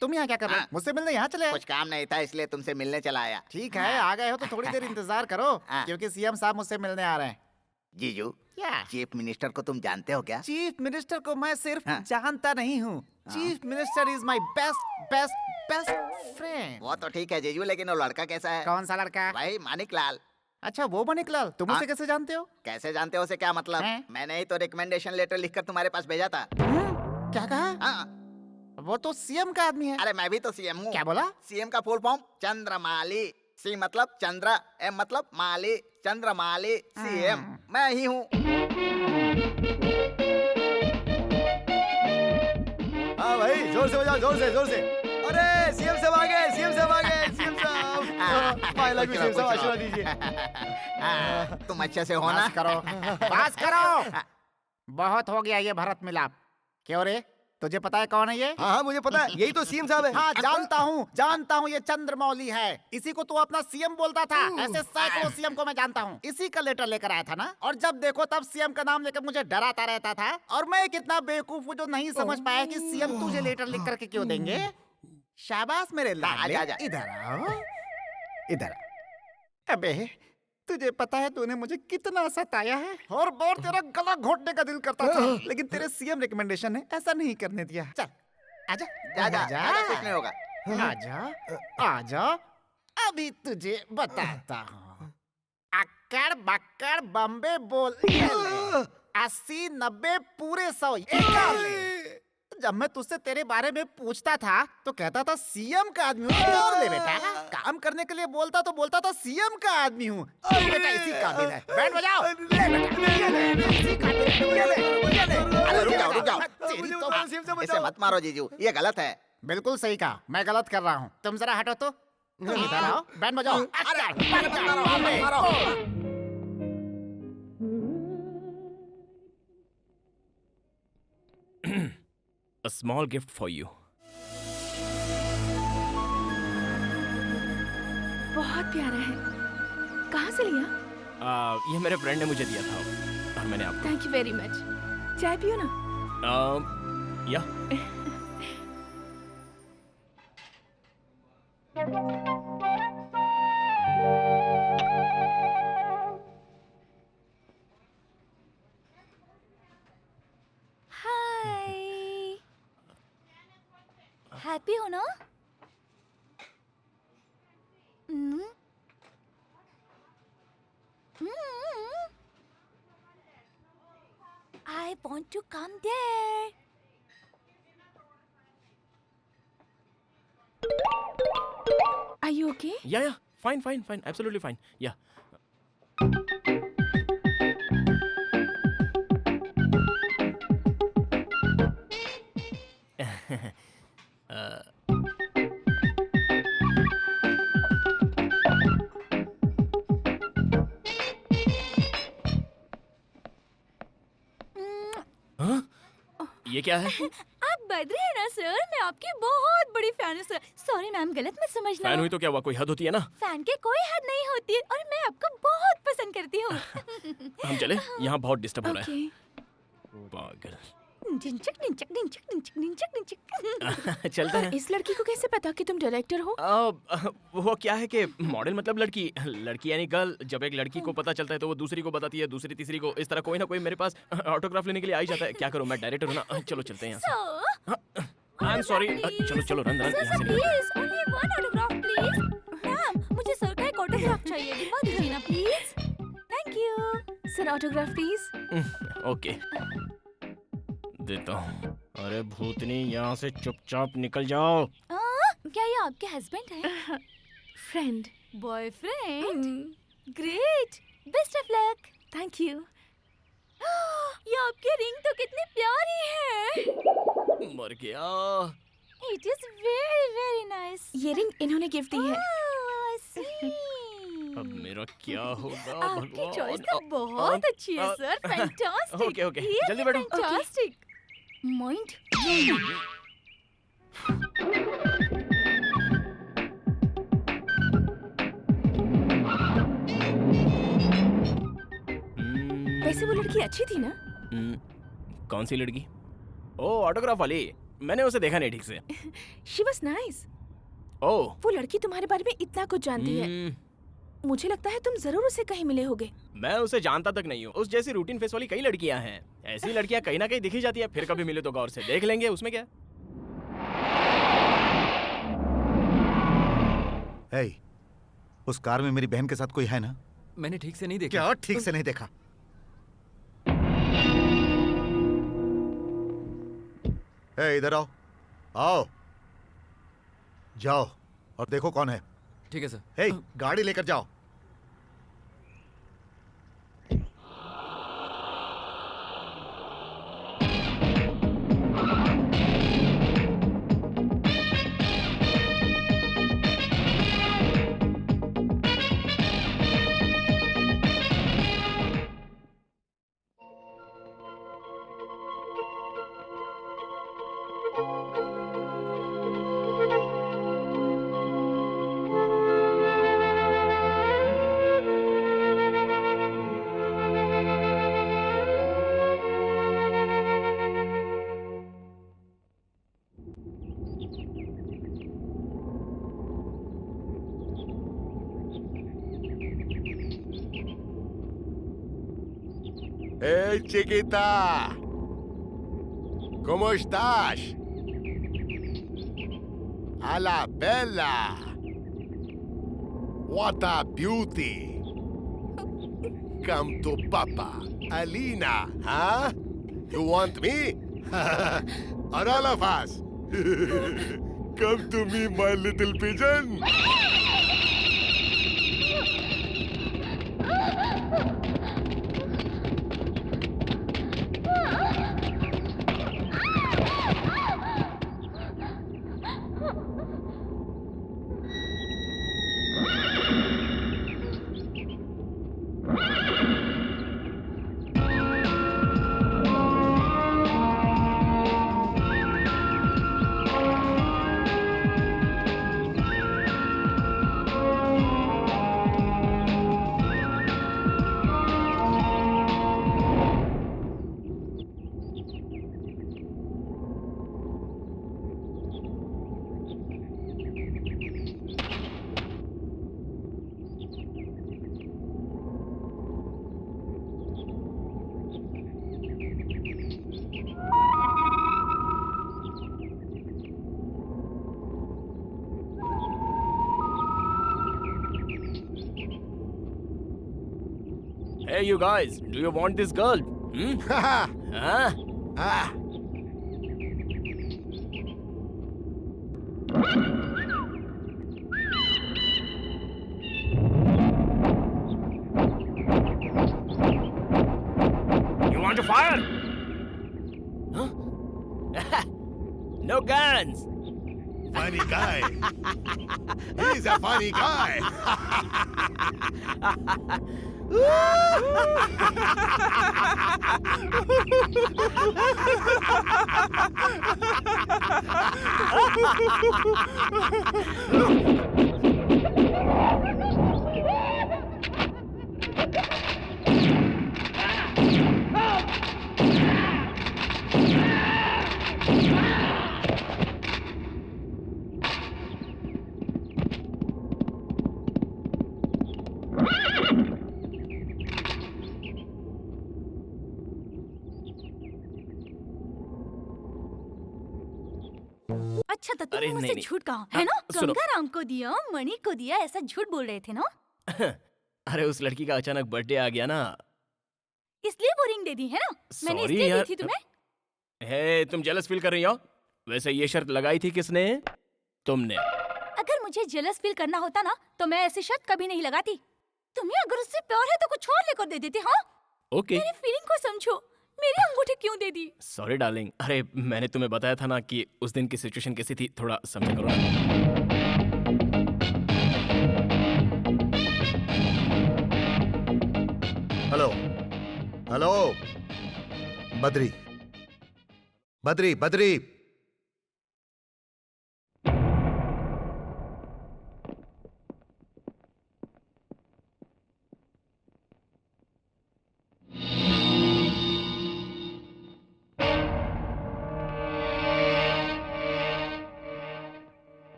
तुम यहाँ क्या कर रहे हो? मुझसे मिलने यहाँ चले आए? कुछ काम नहीं था इसलिए तुमसे मिलने चला आया। ठीक है, आ गए हो तो थोड़ी देर इंतजार करो, क्योंकि सीएम साहब मुझसे मिलने आ रहे हैं। जीजू, क्या? चीफ मिनिस्टर को तुम जानते हो क्या? चीफ मिनिस्टर को मैं सिर्फ जानता नहीं हूँ। Chief minister is my best friend. वो तो ठीक है जीजू, लेकिन वो लड़का कैसा है? कौन सा लड़का? भाई माणिकलाल। अच्छा, वो माणिकलाल। तुम उसे कैसे जानते हो? कैसे जानते हो से क्या मतलब? मैंने ही तो रिकमेंडेशन लेटर लिखकर तुम्हारे पास भेजा था। क्या कहा? वो तो सीएम का आदमी है। अरे मैं भी तो सीएम हूँ। क्या बोला? सीएम का फुल फॉर्म चंद्रमाली। सी मतलब चंद्र, एम मतलब माली, चंद्रमाली सीएम मैं ही हूँ। हाँ भाई, जोर से बजाओ, जोर से। अरे सीएम साहब आ गए, सीएम साहब। आई लव यू सीएम साहब, आशीर्वाद दीजिए। तुम अच्छे से हो ना? बस करो। बहुत हो गया ये भरत मिलाप। क्यों रे, तुझे पता है कौन है ये? हाँ मुझे पता है, यही तो सीएम साहब है। हाँ जानता हूँ, ये चंद्रमौली है। इसी को तू अपना सीएम बोलता था। ऐसे सैकड़ों सीएम को मैं जानता हूँ। इसी का लेटर लेकर आया था ना, और जब देखो तब सीएम का नाम लेकर मुझे डराता रहता था। और मैं कितना बेवकूफ हूँ जो नहीं समझ पाया कि सीएम तुझे लेटर लिख करके क्यों देंगे। शाबाश मेरे लाडले, इधर आओ, इधर आओ। अबे तुझे पता है तूने मुझे कितना सताया है, और बार तेरा गला घोटने का दिल करता था, लेकिन तेरे सीएम रिकमेंडेशन ने ऐसा नहीं करने दिया। चल आजा, आजा, कुछ नहीं होगा। आजा, आजा, अभी तुझे बताता हूँ। अक्कड़ बक्कड़ बम्बे बोल, 80 90 पूरे 100। जब मैं तुझसे तेरे बारे में पूछता था तो कहता था सीएम का आदमी हूँ। और ले बेटा, काम करने के लिए बोलता तो बोलता था सीएम का आदमी हूँ। बेटा इसी काबिल है, बैंड बजाओ। अरे रुक जाओ, इसे मत मारो जीजू, ये गलत है। बिल्कुल सही कहा, मैं गलत कर रहा हूँ। तुम जरा हटो तो, इधर आओ, बैंड बजाओ। A small gift for you. बहुत प्यारा है। कहाँ से लिया? ये मेरे फ्रेंड ने मुझे दिया था और मैंने आपको। Thank you very much. चाय पियो ना? या। हैप्पी हो ना? I want to come there. Are you okay? Yeah, fine, absolutely fine. Yeah. ये क्या है? आप बद्री है ना सर? मैं आपकी बहुत बड़ी फैन हूँ सर। सॉरी मैम, गलत मत समझना। फैन हुई तो क्या हुआ, कोई हद होती है ना? फैन के कोई हद नहीं होती है, और मैं आपको बहुत पसंद करती हूँ। हम चले, यहाँ बहुत डिस्टर्ब हो रहा है। पागल। चलते हैं। इस लड़की को कैसे पता कि तुम डायरेक्टर हो? वो क्या है कि मॉडल मतलब लड़की यानी गर्ल। जब एक लड़की को पता चलता है तो वो दूसरी को बताती है, दूसरी तीसरी को। इस तरह कोई ना कोई मेरे पास ऑटोग्राफ लेने के लिए आ ही जाता है। क्या करूं, मैं डायरेक्टर हूं ना। चलो चलते हैं यहाँ से। I am sorry. चलो रन यहाँ से। Please only one autograph please. Ma'am मुझे सर का एक ऑटोग्राफ चाहिए, दिलवा दीजिए ना please. Thank you sir, autograph please. Okay देता हूँ। अरे भूतनी, यहाँ से चुपचाप निकल जाओ। क्या ये आपके हस्बैंड है? Friend. Boyfriend? Great, best of luck. Thank you. ये आपकी रिंग तो कितनी प्यारी है। मर गया। It is very very nice. ये रिंग इन्होंने गिफ्ट दी है। अब मेरा क्या होगा? आपकी चॉइस तो बहुत अच्छी है सर। फैंटास्टिक। ओके जल्दी बैठो। फैंटास्टिक। माइंड वैसे वो लड़की अच्छी थी ना? कौन सी लड़की? ओ ऑटोग्राफ वाली। मैंने उसे देखा नहीं ठीक से। She was nice. ओह, वो लड़की तुम्हारे बारे में इतना कुछ जानती है। मुझे लगता है तुम जरूर उसे कहीं मिले होगे। मैं उसे जानता तक नहीं हूँ। उस जैसी रूटीन फेस वाली कई लड़कियां हैं। ऐसी लड़कियां कहीं ना कहीं दिखी जाती है। फिर कभी मिले तो गौर से देख लेंगे, उसमें क्या। hey, उस कार में मेरी बहन के साथ कोई है ना? मैंने ठीक से नहीं देखा। क्या ठीक से नहीं देखा? इधर आओ, आओ, जाओ और देखो कौन है। ठीक है सर। गाड़ी लेकर जाओ। Hey, chiquita. ¿Cómo estás? A la bella. What a beauty. Come to Papa. Alina, huh? You want me? Or all of us? Come to me, my little pigeon. Hey, you guys, do you want this girl? Huh? Ah. You want to fire? Huh? No guns. Funny guy. He's a funny guy. अच्छा तो अरे तुमने मुझसे नहीं, नहीं। झूठ कहा है ना? सुनो। गंगाराम को दिया, मणि को दिया, ऐसा झूठ बोल रहे थे ना? अरे उस लड़की का अचानक बर्थडे आ गया ना। इसलिए वो रिंग दे दी है ना? मैंने Sorry इसलिए यार। दी थी तुम्हें? हे, तुम जेलस फील कर रही हो? वैसे ये शर्त लगाई थी किसने? तुमने। अगर मुझे जेलस फील करना होता ना तो मैं ऐसी शर्त कभी नहीं लगाती। तुम्हें अगर उससे प्यार है तो कुछ और लेकर दे देती, हाँ? ओके। मेरी फीलिंग को समझो। मेरी अंगूठी क्यों दे दी? Sorry darling. अरे मैंने तुम्हें बताया था ना कि उस दिन की सिचुएशन कैसी थी, थोड़ा समझा करो ना। हेलो हेलो बद्री बद्री बद्री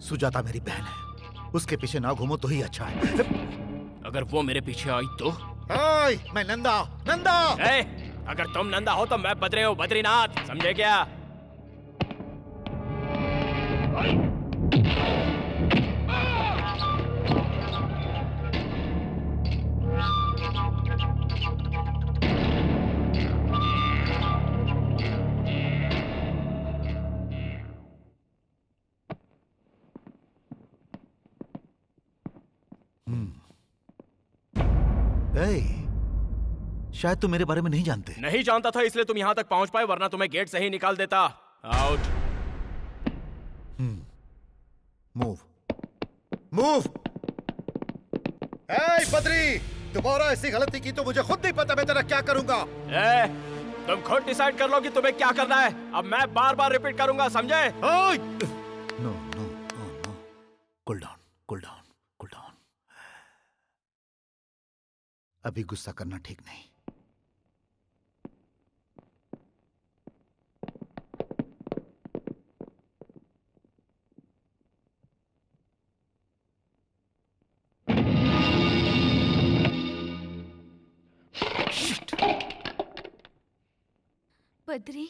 सुजाता मेरी बहन है, उसके पीछे ना घूमो तो ही अच्छा है। अगर वो मेरे पीछे आई तो? ओए, मैं नंदा नंदा। ए, अगर तुम नंदा हो तो मैं बद्री हूँ, बद्रीनाथ, समझे क्या? शायद तुम मेरे बारे में नहीं जानते। नहीं जानता था इसलिए तुम यहाँ तक पहुँच पाए, वरना तुम्हें गेट से ही निकाल देता। आउट। Move move. ए बद्री, दोबारा ऐसी गलती की तो मुझे खुद नहीं पता मैं तेरा क्या करूंगा। ए, तुम खुद डिसाइड कर लो कि तुम्हें क्या करना है। अब मैं बार बार रिपीट करूंगा, समझे? No no no no, cool down cool down cool down. अभी गुस्सा करना ठीक नहीं। बद्री,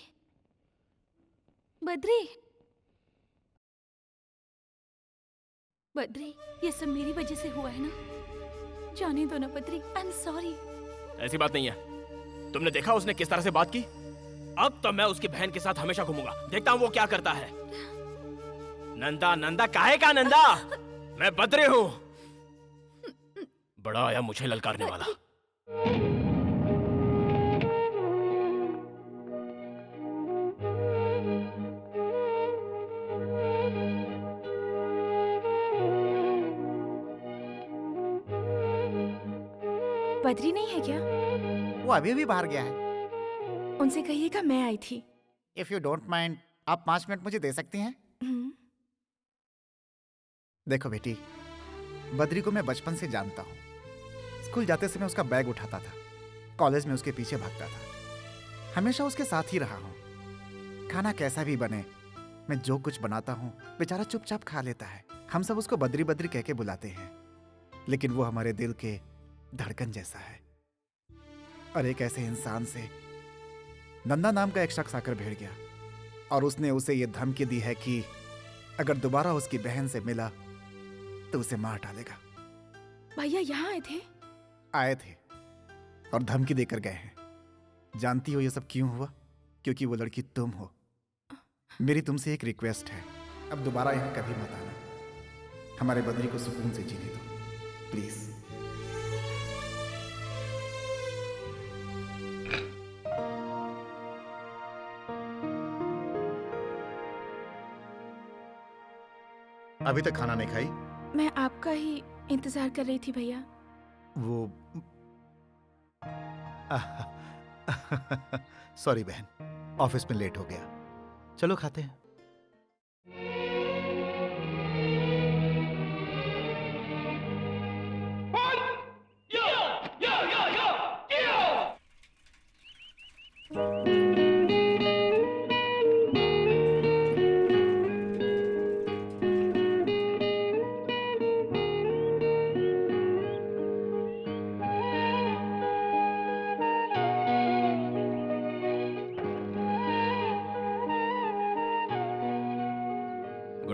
बद्री, बद्री, ये सब मेरी वजह से हुआ है ना? जाने दो ना बद्री, आई एम सॉरी। ऐसी बात नहीं है। तुमने देखा उसने किस तरह से बात की? अब तो मैं उसकी बहन के साथ हमेशा घूमूंगा, देखता हूँ वो क्या करता है। नंदा, नंदा काहे का नंदा? मैं बद्री हूँ। बड़ा आया मुझे ललकारने वाला। बद्री नहीं है क्या? वो अभी भी बाहर गया है। उनसे कहिएगा मैं आई थी। इफ यू डोंट माइंड, आप 5 मिनट मुझे दे सकती हैं? देखो बेटी, बद्री को मैं बचपन से जानता हूँ। स्कूल जाते समय उसका बैग उठाता था, कॉलेज में उसके पीछे भागता था, हमेशा उसके साथ ही रहा हूँ। खाना कैसा भी बने, मैं जो कुछ बनाता हूँ बेचारा चुपचाप खा लेता है। हम सब उसको बद्री बद्री कह के बुलाते हैं, लेकिन वो हमारे दिल के धड़कन जैसा है। और एक ऐसे इंसान से नंदा नाम का एक शख्स आकर भिड़ गया और उसने उसे ये धमकी दी है कि अगर दोबारा उसकी बहन से मिला तो उसे मार डालेगा। भैया यहाँ आए थे? आए थे और धमकी देकर गए हैं। जानती हो ये सब क्यों हुआ? क्योंकि वो लड़की तुम हो। मेरी तुमसे एक रिक्वेस्ट है, अब दोबारा यहाँ कभी मत आना। हमारे बद्री को सुकून से जीने दो प्लीज। अभी तक खाना नहीं खाई? मैं आपका ही इंतजार कर रही थी भैया। वो सॉरी बहन, ऑफिस में लेट हो गया। चलो खाते हैं।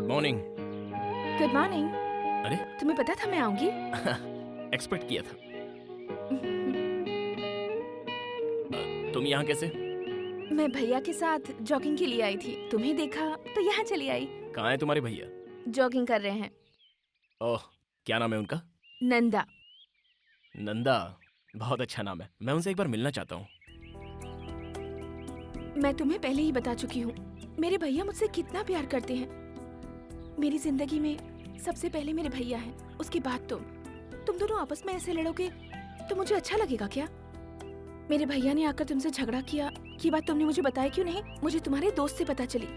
मॉर्निंग। Good morning. अरे तुम्हें पता था मैं आऊंगी? एक्सपेक्ट किया था। तुम यहाँ कैसे? मैं भैया के साथ जॉगिंग के लिए आई थी, तुम्हें देखा तो यहाँ चली आई। कहाँ है तुम्हारे भैया? जॉगिंग कर रहे हैं। ओह, क्या नाम है उनका? नंदा। नंदा, बहुत अच्छा नाम है। मैं उनसे एक बार मिलना चाहता हूँ। मैं तुम्हें पहले ही बता चुकी हूँ, मेरे भैया मुझसे कितना प्यार करते हैं। मेरी जिंदगी में सबसे पहले मेरे भैया हैं, उसके बाद तुम दोनों आपस में ऐसे लड़ोगे तो मुझे अच्छा लगेगा क्या? मेरे भैया ने आकर तुमसे झगड़ा किया, ये बात तुमने मुझे बताया क्यों नहीं? मुझे तुम्हारे दोस्त से पता चली।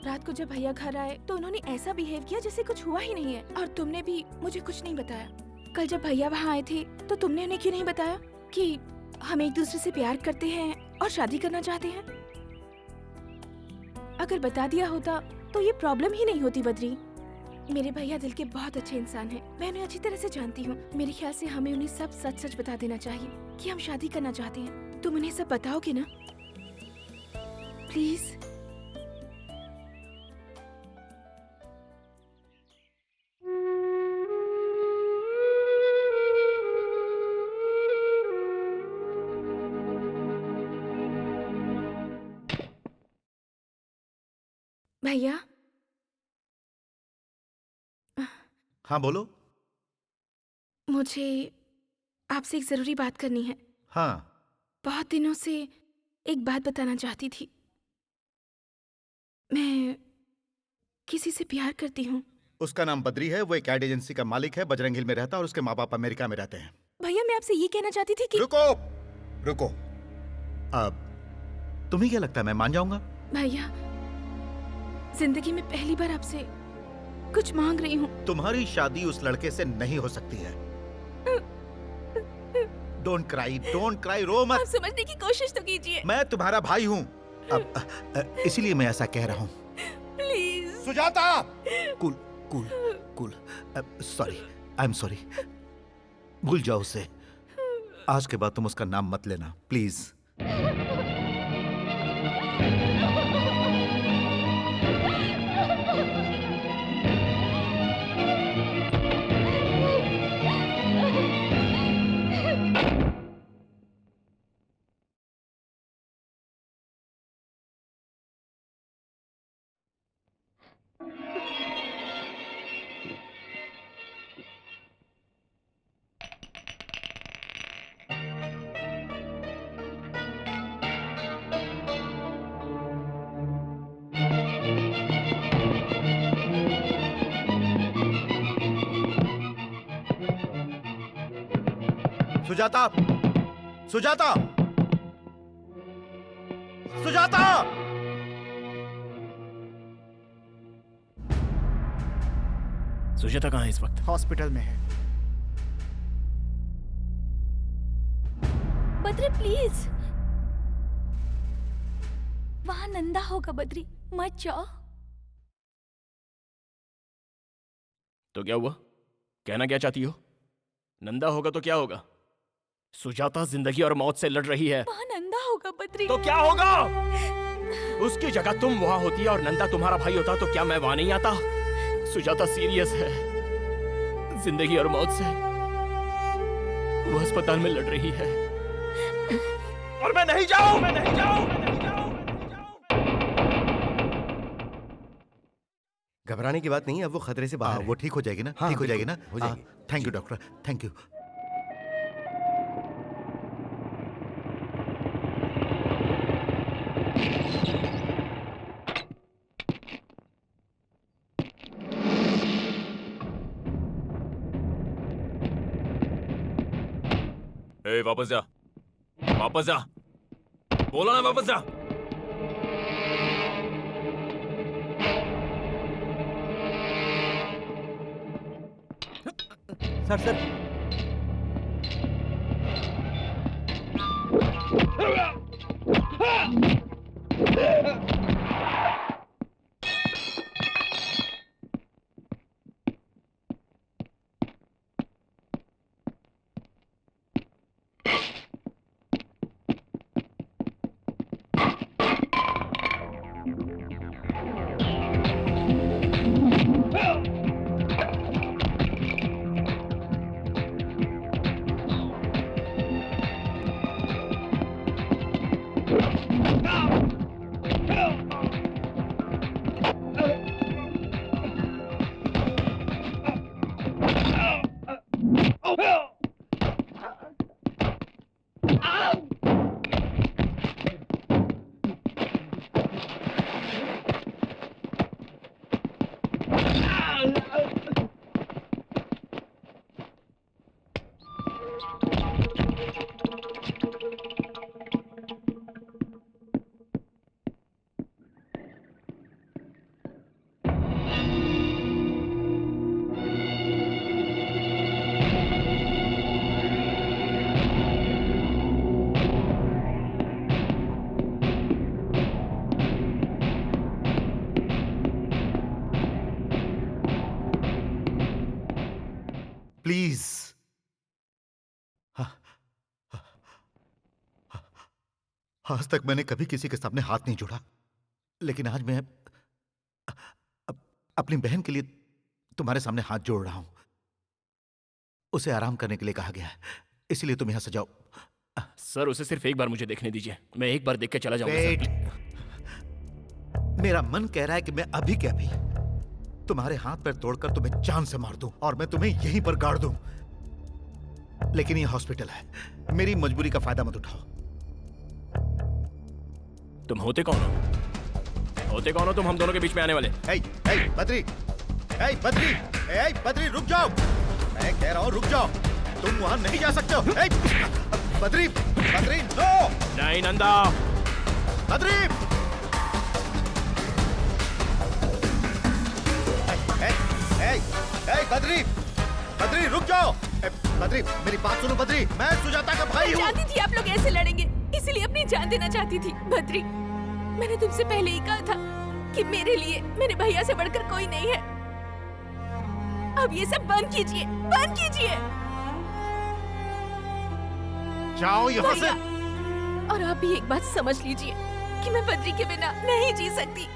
रात को जब भैया घर आए तो उन्होंने ऐसा बिहेव किया जैसे कुछ हुआ ही नहीं है, और तुमने भी मुझे कुछ नहीं बताया। कल जब भैया वहाँ आए थे तो तुमने उन्हें क्यों नहीं बताया कि हम एक दूसरे से प्यार करते हैं और शादी करना चाहते हैं? अगर बता दिया होता तो ये प्रॉब्लम ही नहीं होती बद्री। मेरे भैया दिल के बहुत अच्छे इंसान हैं, मैं उन्हें अच्छी तरह से जानती हूँ। मेरे ख्याल से हमें उन्हें सब सच सच बता देना चाहिए कि हम शादी करना चाहते हैं। तुम उन्हें सब बताओगे ना प्लीज? भैया। हाँ बोलो। मुझे आपसे एक जरूरी बात करनी है। हाँ। बहुत दिनों से एक बात बताना चाहती थी। मैं किसी से प्यार करती हूँ। उसका नाम बद्री है, वो एक एड एजेंसी का मालिक है, बजरंग हिल में रहता है और उसके माँ बाप अमेरिका में रहते हैं। भैया मैं आपसे ये कहना चाहती थी कि रुको। अब तुम्हें क्या लगता है मैं मान जाऊंगा? भैया जिंदगी में पहली बार आपसे कुछ मांग रही हूँ। तुम्हारी शादी उस लड़के से नहीं हो सकती है। डोंट क्राई, रो मत। आप समझने की कोशिश तो कीजिए। मैं तुम्हारा भाई हूँ, अब इसीलिए मैं ऐसा कह रहा हूँ। Please Sujata. Cool. Sorry, I am sorry. भूल जाओ उसे। आज के बाद तुम उसका नाम मत लेना प्लीज। सुजाता, सुजाता, सुजाता! सुजाता कहाँ है इस वक्त? हॉस्पिटल में है। बद्री प्लीज, वहाँ नंदा होगा। बद्री मत जाओ। तो क्या हुआ? कहना क्या चाहती हो? नंदा होगा तो क्या होगा? सुजाता जिंदगी और मौत से लड़ रही है। वहाँ नंदा होगा बद्री। तो क्या होगा? उसकी जगह तुम वहां होती और नंदा तुम्हारा भाई होता तो क्या मैं वहां नहीं आता? सुजाता सीरियस है, जिंदगी और मौत से। वो अस्पताल में लड़ रही है और मैं नहीं जाऊं, मैं नहीं जाऊं, मैं नहीं जाऊं। घबराने की बात नहीं है, अब वो खतरे से बाहर है। वो ठीक हो जाएगी ना? हाँ, ठीक हो जाएगी ना? हो जाएगी। Thank you doctor, thank you. ए, वापस जा, वापस जा, बोला ना वापस जा। Sir sir, please. आज तक मैंने कभी किसी के सामने हाथ नहीं जोड़ा, लेकिन आज मैं अपनी बहन के लिए तुम्हारे सामने हाथ जोड़ रहा हूं। उसे आराम करने के लिए कहा गया है, इसलिए तुम यहां से जाओ। सर, उसे सिर्फ एक बार मुझे देखने दीजिए, मैं एक बार देख के चला जाऊंगा। वेट। मेरा मन कह रहा है कि मैं अभी के अभी तुम्हारे हाथ पैर तोड़कर तुम्हें जान से मार दूं और मैं तुम्हें यहीं पर गाड़ दूं, लेकिन ये हॉस्पिटल है, मेरी मजबूरी का फायदा मत उठाओ। तुम होते कौन हो? होते कौन हो तुम हम दोनों के बीच में आने वाले? बद्री, बद्री, बद्री रुक जाओ, मैं कह रहा हूं रुक जाओ, तुम वहां नहीं जा सकते हो। बद्री, बद्री, नो! नहीं नंदा, बद्री! बद्री, बद्री रुक जाओ! बद्री मेरी बात सुनो बद्री, मैं सुजाता का भाई हूँ। मैं जानती थी आप लोग ऐसे लड़ेंगे, इसलिए अपनी जान देना चाहती थी। बद्री, मैंने तुमसे पहले ही कहा था कि मेरे लिए मेरे भैया से बढ़कर कोई नहीं है। अब ये सब बंद कीजिए, बंद कीजिए। जाओ यहाँ से। और आप भी एक बात समझ लीजिए कि मैं बद्री के बिना नहीं जी सकती।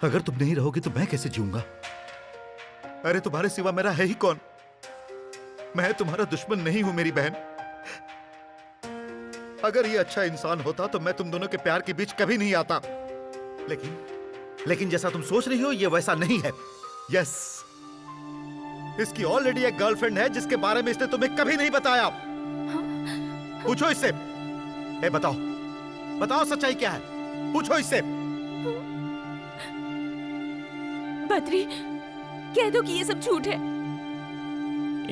अगर तुम नहीं रहोगी तो मैं कैसे जीऊंगा? अरे तुम्हारे सिवा मेरा है ही कौन? मैं तुम्हारा दुश्मन नहीं हूं मेरी बहन। अगर ये अच्छा इंसान होता तो मैं तुम दोनों के प्यार के बीच कभी नहीं आता, लेकिन जैसा तुम सोच रही हो ये वैसा नहीं है। यस, इसकी ऑलरेडी एक गर्लफ्रेंड है जिसके बारे में इसने तुम्हें कभी नहीं बताया। पूछो इससे। बताओ, बताओ सच्चाई क्या है? पूछो इससे। बद्री, कह दो कि ये सब झूठ है।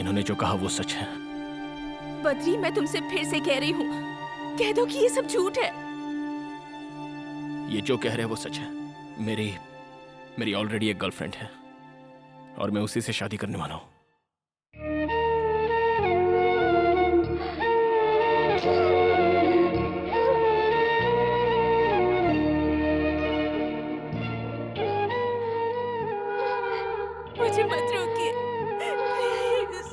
इन्होंने जो कहा वो सच है। बद्री, मैं तुमसे फिर से कह रही हूँ, कह दो कि ये सब झूठ है। ये जो कह रहे हैं वो सच है। मेरी ऑलरेडी एक गर्लफ्रेंड है और मैं उसी से शादी करने वाला हूँ। मुझे मत रोकिए, प्लीज।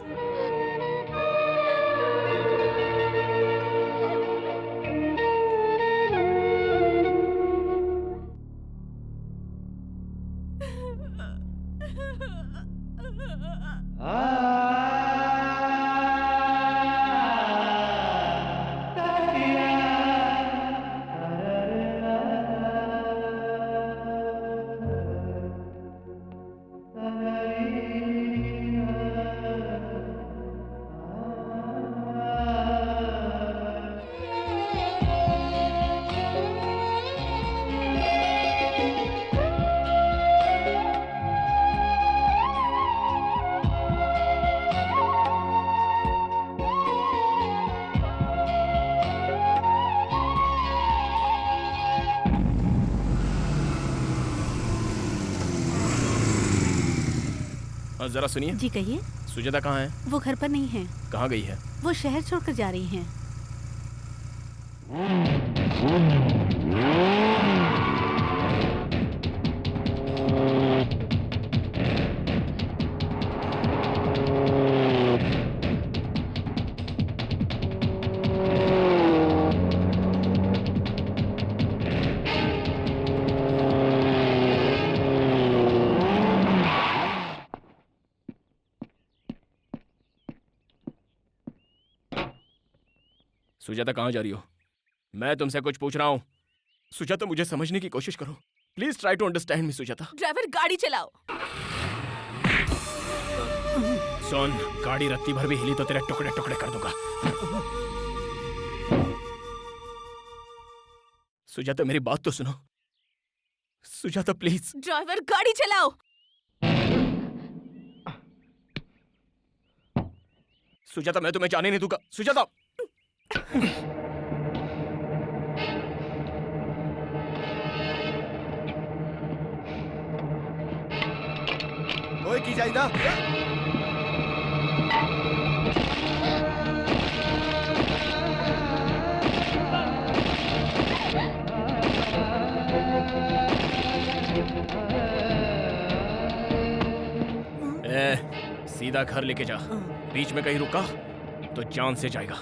जरा सुनिए। जी कहिए। सुजाता कहाँ है? वो घर पर नहीं है। कहाँ गई है? वो शहर छोड़कर जा रही हैं। सुजाता कहाँ जा रही हो? मैं तुमसे कुछ पूछ रहा हूँ। सुजाता मुझे समझने की कोशिश करो। Please try to understand me Sujata. Driver, गाड़ी चलाओ। सुन, गाड़ी रत्ती भर भी हिली तो तेरे टुकड़े टुकड़े कर दूंगा। सुजाता मेरी बात तो सुनो। सुजाता प्लीज। ड्राइवर, गाड़ी चलाओ। सुजाता मैं तुम्हें जाने नहीं दूंगा। सुजाता। ओए की जाइदा। सीधा घर लेके जा। बीच में कहीं रुका तो जान से जाएगा।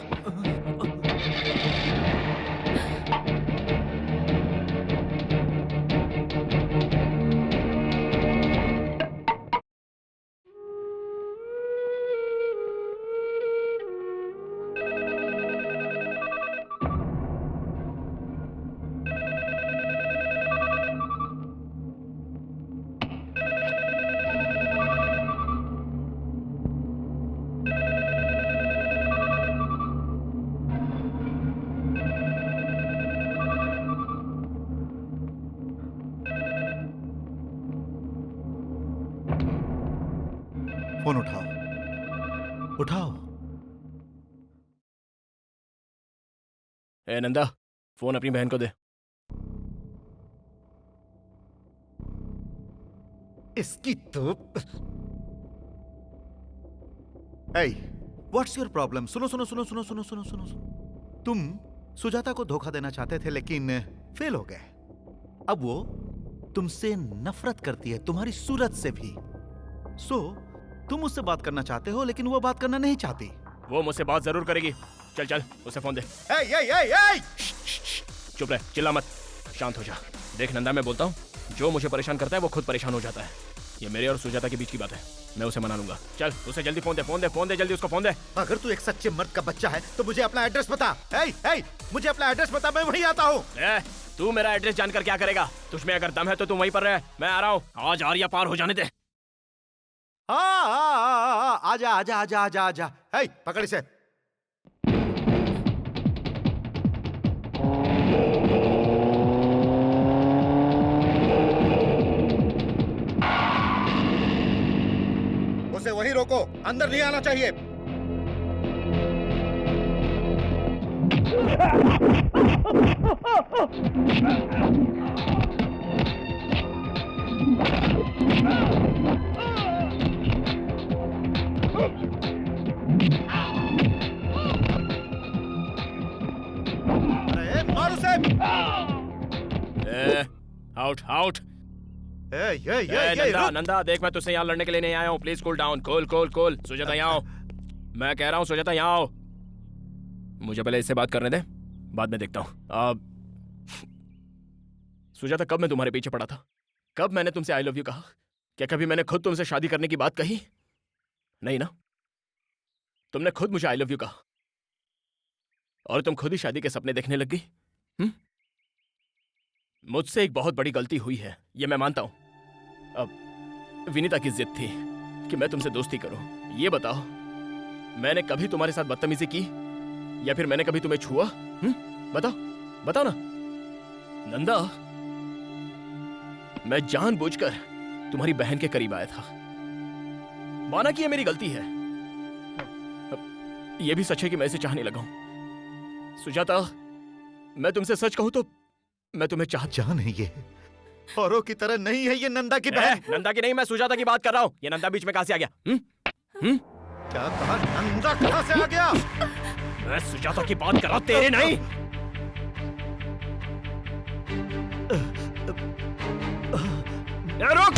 फोन उठाओ, उठाओ। ए नंदा, फोन अपनी बहन को दे। इसकी तो व्हाट्स योर प्रॉब्लम? सुनो सुनो सुनो सुनो सुनो सुनो सुनो सुनो। तुम सुजाता को धोखा देना चाहते थे लेकिन फेल हो गए। अब वो तुमसे नफरत करती है, तुम्हारी सूरत से भी। तुम उससे बात करना चाहते हो लेकिन वो बात करना नहीं चाहती। वो मुझसे बात जरूर करेगी। चल चल उसे फोन दे। चुप रह, चिल्ला मत, शांत हो जा। देख नंदा, मैं बोलता हूँ, जो मुझे परेशान करता है वो खुद परेशान हो जाता है। ये मेरे और सुजाता के बीच की बात है, मैं उसे मना लूंगा। चल उसे जल्दी फोन दे, फोन दे, फोन दे, जल्दी उसको फोन दे। अगर तू एक सच्चे मर्द का बच्चा है तो मुझे अपना एड्रेस बता। मुझे अपना एड्रेस बता, मैं वहीं आता हूँ। तू मेरा एड्रेस जानकर क्या करेगा? तुझमें अगर दम है तो तू वहीं पर रह, मैं आ रहा हूँ। आज आर्या पार हो जाने दे। आजा आजा आजा आजा आजा। पकड़ इसे। को अंदर नहीं आना चाहिए। अरे मार उसे। Out out. नंदा नंदा देख, मैं तुझसे यहाँ लड़ने के लिए नहीं आया हूँ। Please cool down. Cool. Sujata यहाँ आओ। मैं कह रहा हूँ सुजाता यहाँ आओ। मुझे पहले इससे बात करने दे, बाद में देखता हूँ। सुजाता, कब मैं तुम्हारे पीछे पड़ा था? कब मैंने तुमसे आई लव यू कहा? क्या कभी मैंने खुद तुमसे शादी करने की बात कही? नहीं ना? तुमने खुद मुझे आई लव यू कहा और तुम खुद ही शादी के सपने देखने लग गई। मुझसे एक बहुत बड़ी गलती हुई है, ये मैं मानता हूं। अब विनीता की जिद थी कि मैं तुमसे दोस्ती करूं। ये बताओ, मैंने कभी तुम्हारे साथ बदतमीजी की या फिर मैंने कभी तुम्हें छुआ? बताओ ना। नंदा, मैं जानबूझकर तुम्हारी बहन के करीब आया था। माना कि ये मेरी गलती है। ये भी सच है कि मैं इसे चाहने लगा हूं। सुजाता, मैं तुमसे सच कहूं तो मैं तुम्हें जान है ये, औरों की तरह नहीं है ये। नंदा की बहन। नंदा की नहीं, मैं सुजाता की बात कर रहा हूं। ये नंदा बीच में कहां से आ गया? क्या कहा? नंदा कहां से आ गया? मैं सुजाता की बात कर रहा हूं, तेरे नहीं। रुक।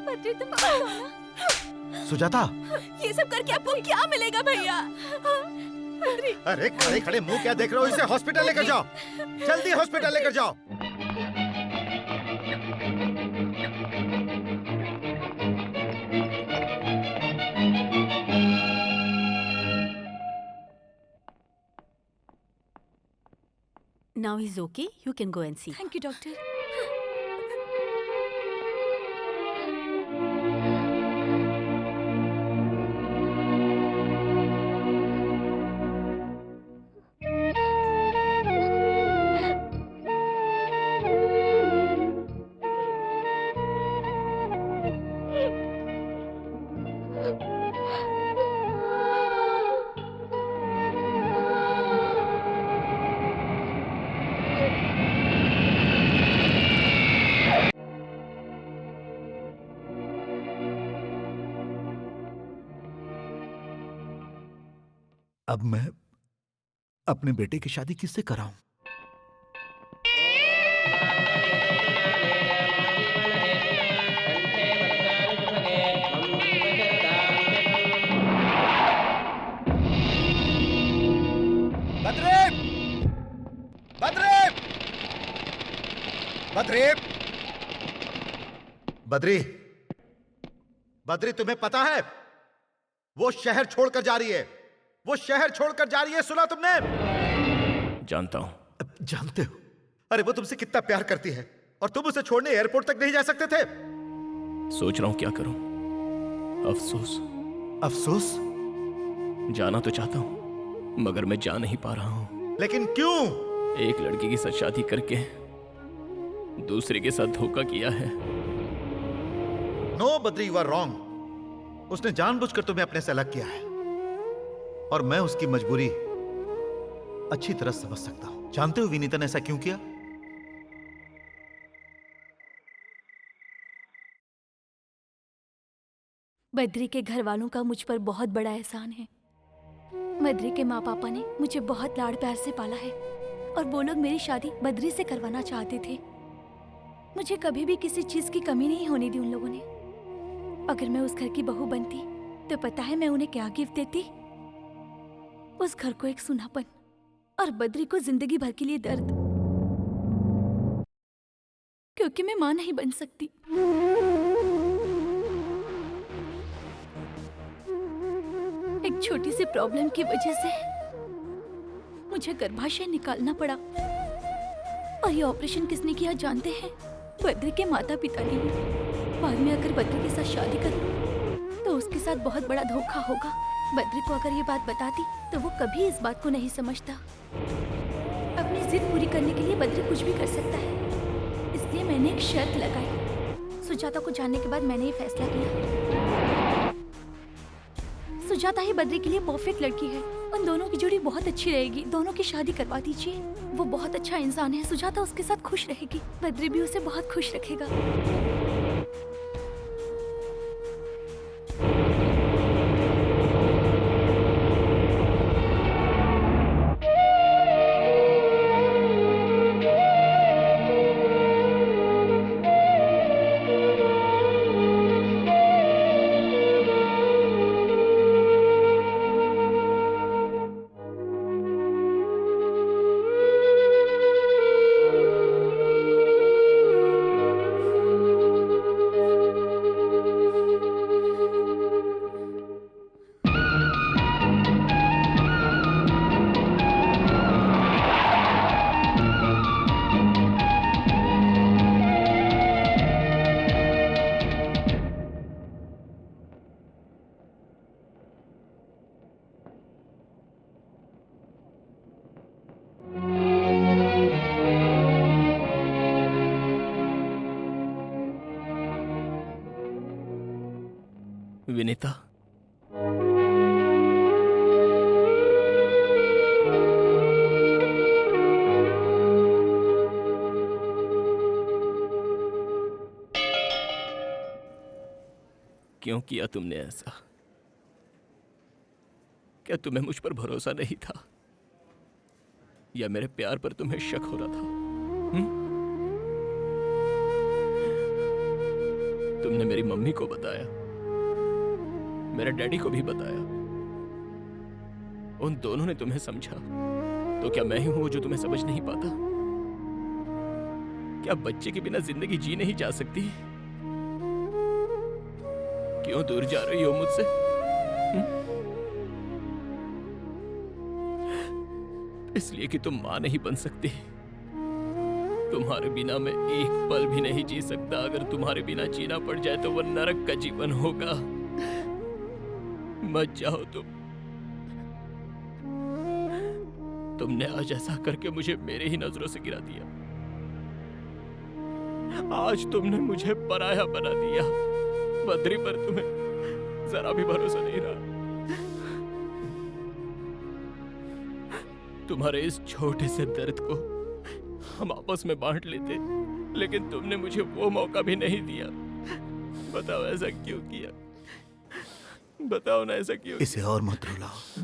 बद्री, तुम बताओ ना। सुजाता, ये सब करके आपको क्या मिलेगा भैया? अरे खड़े खड़े मुंह क्या देख रहे हो? इसे हॉस्पिटल लेकर जाओ, जल्दी हॉस्पिटल लेकर जाओ। Now he's okay. You can go and see. Thank you, doctor. अब मैं अपने बेटे की शादी किससे कराऊं? बद्री, तुम्हें पता है वो शहर छोड़कर जा रही है। वो शहर छोड़कर जा रही है, सुना तुमने? जानता हूं। जानते हो? अरे वो तुमसे कितना प्यार करती है और तुम उसे छोड़ने एयरपोर्ट तक नहीं जा सकते थे। सोच रहा हूं क्या करूं। अफसोस? जाना तो चाहता हूं मगर मैं जा नहीं पा रहा हूं। लेकिन क्यों? एक लड़की के साथ शादी करके दूसरे के साथ धोखा किया है। No Badri, you are wrong. उसने जानबूझकर तुम्हें अपने से अलग किया है और मैं उसकी मजबूरी अच्छी तरह समझ सकता हूं। जानते हो विनीता ने ऐसा क्यों किया? बद्री के घर वालों का मुझ पर बहुत बड़ा एहसान है। बद्री के माँ पापा ने मुझे बहुत लाड़ प्यार से पाला है और वो लोग मेरी शादी बद्री से करवाना चाहते थे। मुझे कभी भी किसी चीज की कमी नहीं होने दी उन लोगों ने। अगर मैं उस घर की बहू बनती तो पता है मैं उन्हें क्या गिफ्ट देती? उस घर को एक सुनापन और बद्री को जिंदगी भर के लिए दर्द, क्योंकि मैं मां नहीं बन सकती। एक छोटी सी प्रॉब्लम की वजह से मुझे गर्भाशय निकालना पड़ा और ये ऑपरेशन किसने किया जानते हैं? बद्री के माता पिता ने। बाद में अगर बद्री के साथ शादी करूं तो उसके साथ बहुत बड़ा धोखा होगा। बद्री को अगर ये बात बताती तो वो कभी इस बात को नहीं समझता। अपनी जिद पूरी करने के लिए बद्री कुछ भी कर सकता है, इसलिए इसलिए मैंने एक शर्त लगाई। सुजाता को जानने के बाद मैंने ये फैसला किया, सुजाता ही बद्री के लिए परफेक्ट लड़की है। उन दोनों की जोड़ी बहुत अच्छी रहेगी। दोनों की शादी करवा दीजिए। वो बहुत अच्छा इंसान है। सुजाता उसके साथ खुश रहेगी, बद्री भी उसे बहुत खुश रखेगा। विनीता, क्यों किया तुमने ऐसा? क्या तुम्हें मुझ पर भरोसा नहीं था, या मेरे प्यार पर तुम्हें शक हो रहा था? तुमने मेरी मम्मी को बताया, मेरे डैडी को भी बताया, उन दोनों ने तुम्हें समझा, तो क्या मैं ही हूं जो तुम्हें समझ नहीं पाता? क्या बच्चे के बिना जिंदगी जी नहीं जा सकती? क्यों दूर जा रही हो मुझसे? इसलिए कि तुम मां नहीं बन सकती। तुम्हारे बिना मैं एक पल भी नहीं जी सकता। अगर तुम्हारे बिना जीना पड़ जाए तो वो नरक का जीवन होगा। मत जाओ तुमने आज ऐसा करके मुझे मेरे ही नजरों से गिरा दिया। आज तुमने मुझे पराया बना दिया। बद्री पर तुम्हें जरा भी भरोसा नहीं रहा। तुम्हारे इस छोटे से दर्द को हम आपस में बांट लेते, लेकिन तुमने मुझे वो मौका भी नहीं दिया। बताओ ऐसा क्यों किया? बताओ ना ऐसा क्यों? इसे और मत रुलाओ।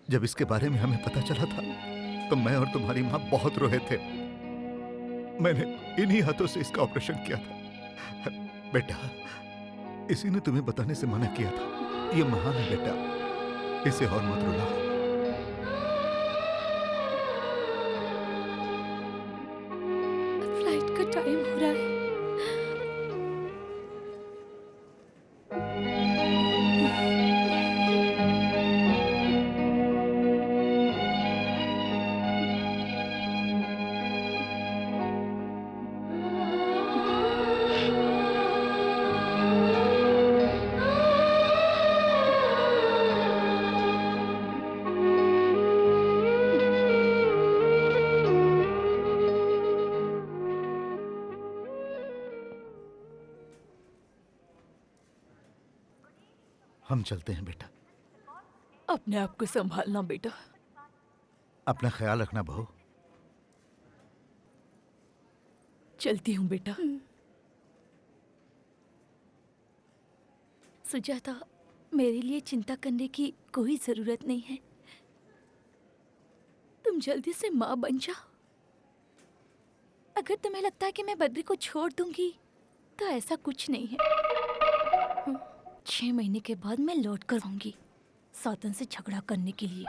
जब इसके बारे में हमें पता चला था तो मैं और तुम्हारी माँ बहुत रोए थे। मैंने इन्हीं हाथों से इसका ऑपरेशन किया था। बेटा, इसी ने तुम्हें बताने से मना किया था। ये महान है बेटा, इसे और मत रुलाओ। फ्लाइट का टाइम हो रहा है। हम चलते हैं बेटा। अपने आप को संभालना बेटा। अपना ख्याल रखना बहू। चलती हूँ बेटा। सुजाता, मेरे लिए चिंता करने की कोई जरूरत नहीं है। तुम जल्दी से माँ बन जाओ। अगर तुम्हें लगता है कि मैं बद्री को छोड़ दूंगी तो ऐसा कुछ नहीं है। 6 महीने के बाद मैं लौट कर आऊंगी सातन से झगड़ा करने के लिए।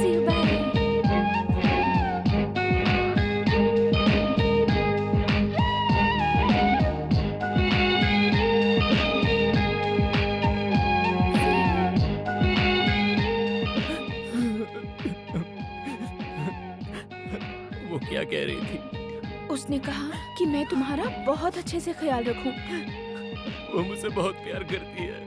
See you, bye. वो क्या कह रही थी? उसने कहा कि मैं तुम्हारा बहुत अच्छे से ख्याल रखूं। वो मुझसे बहुत प्यार करती है।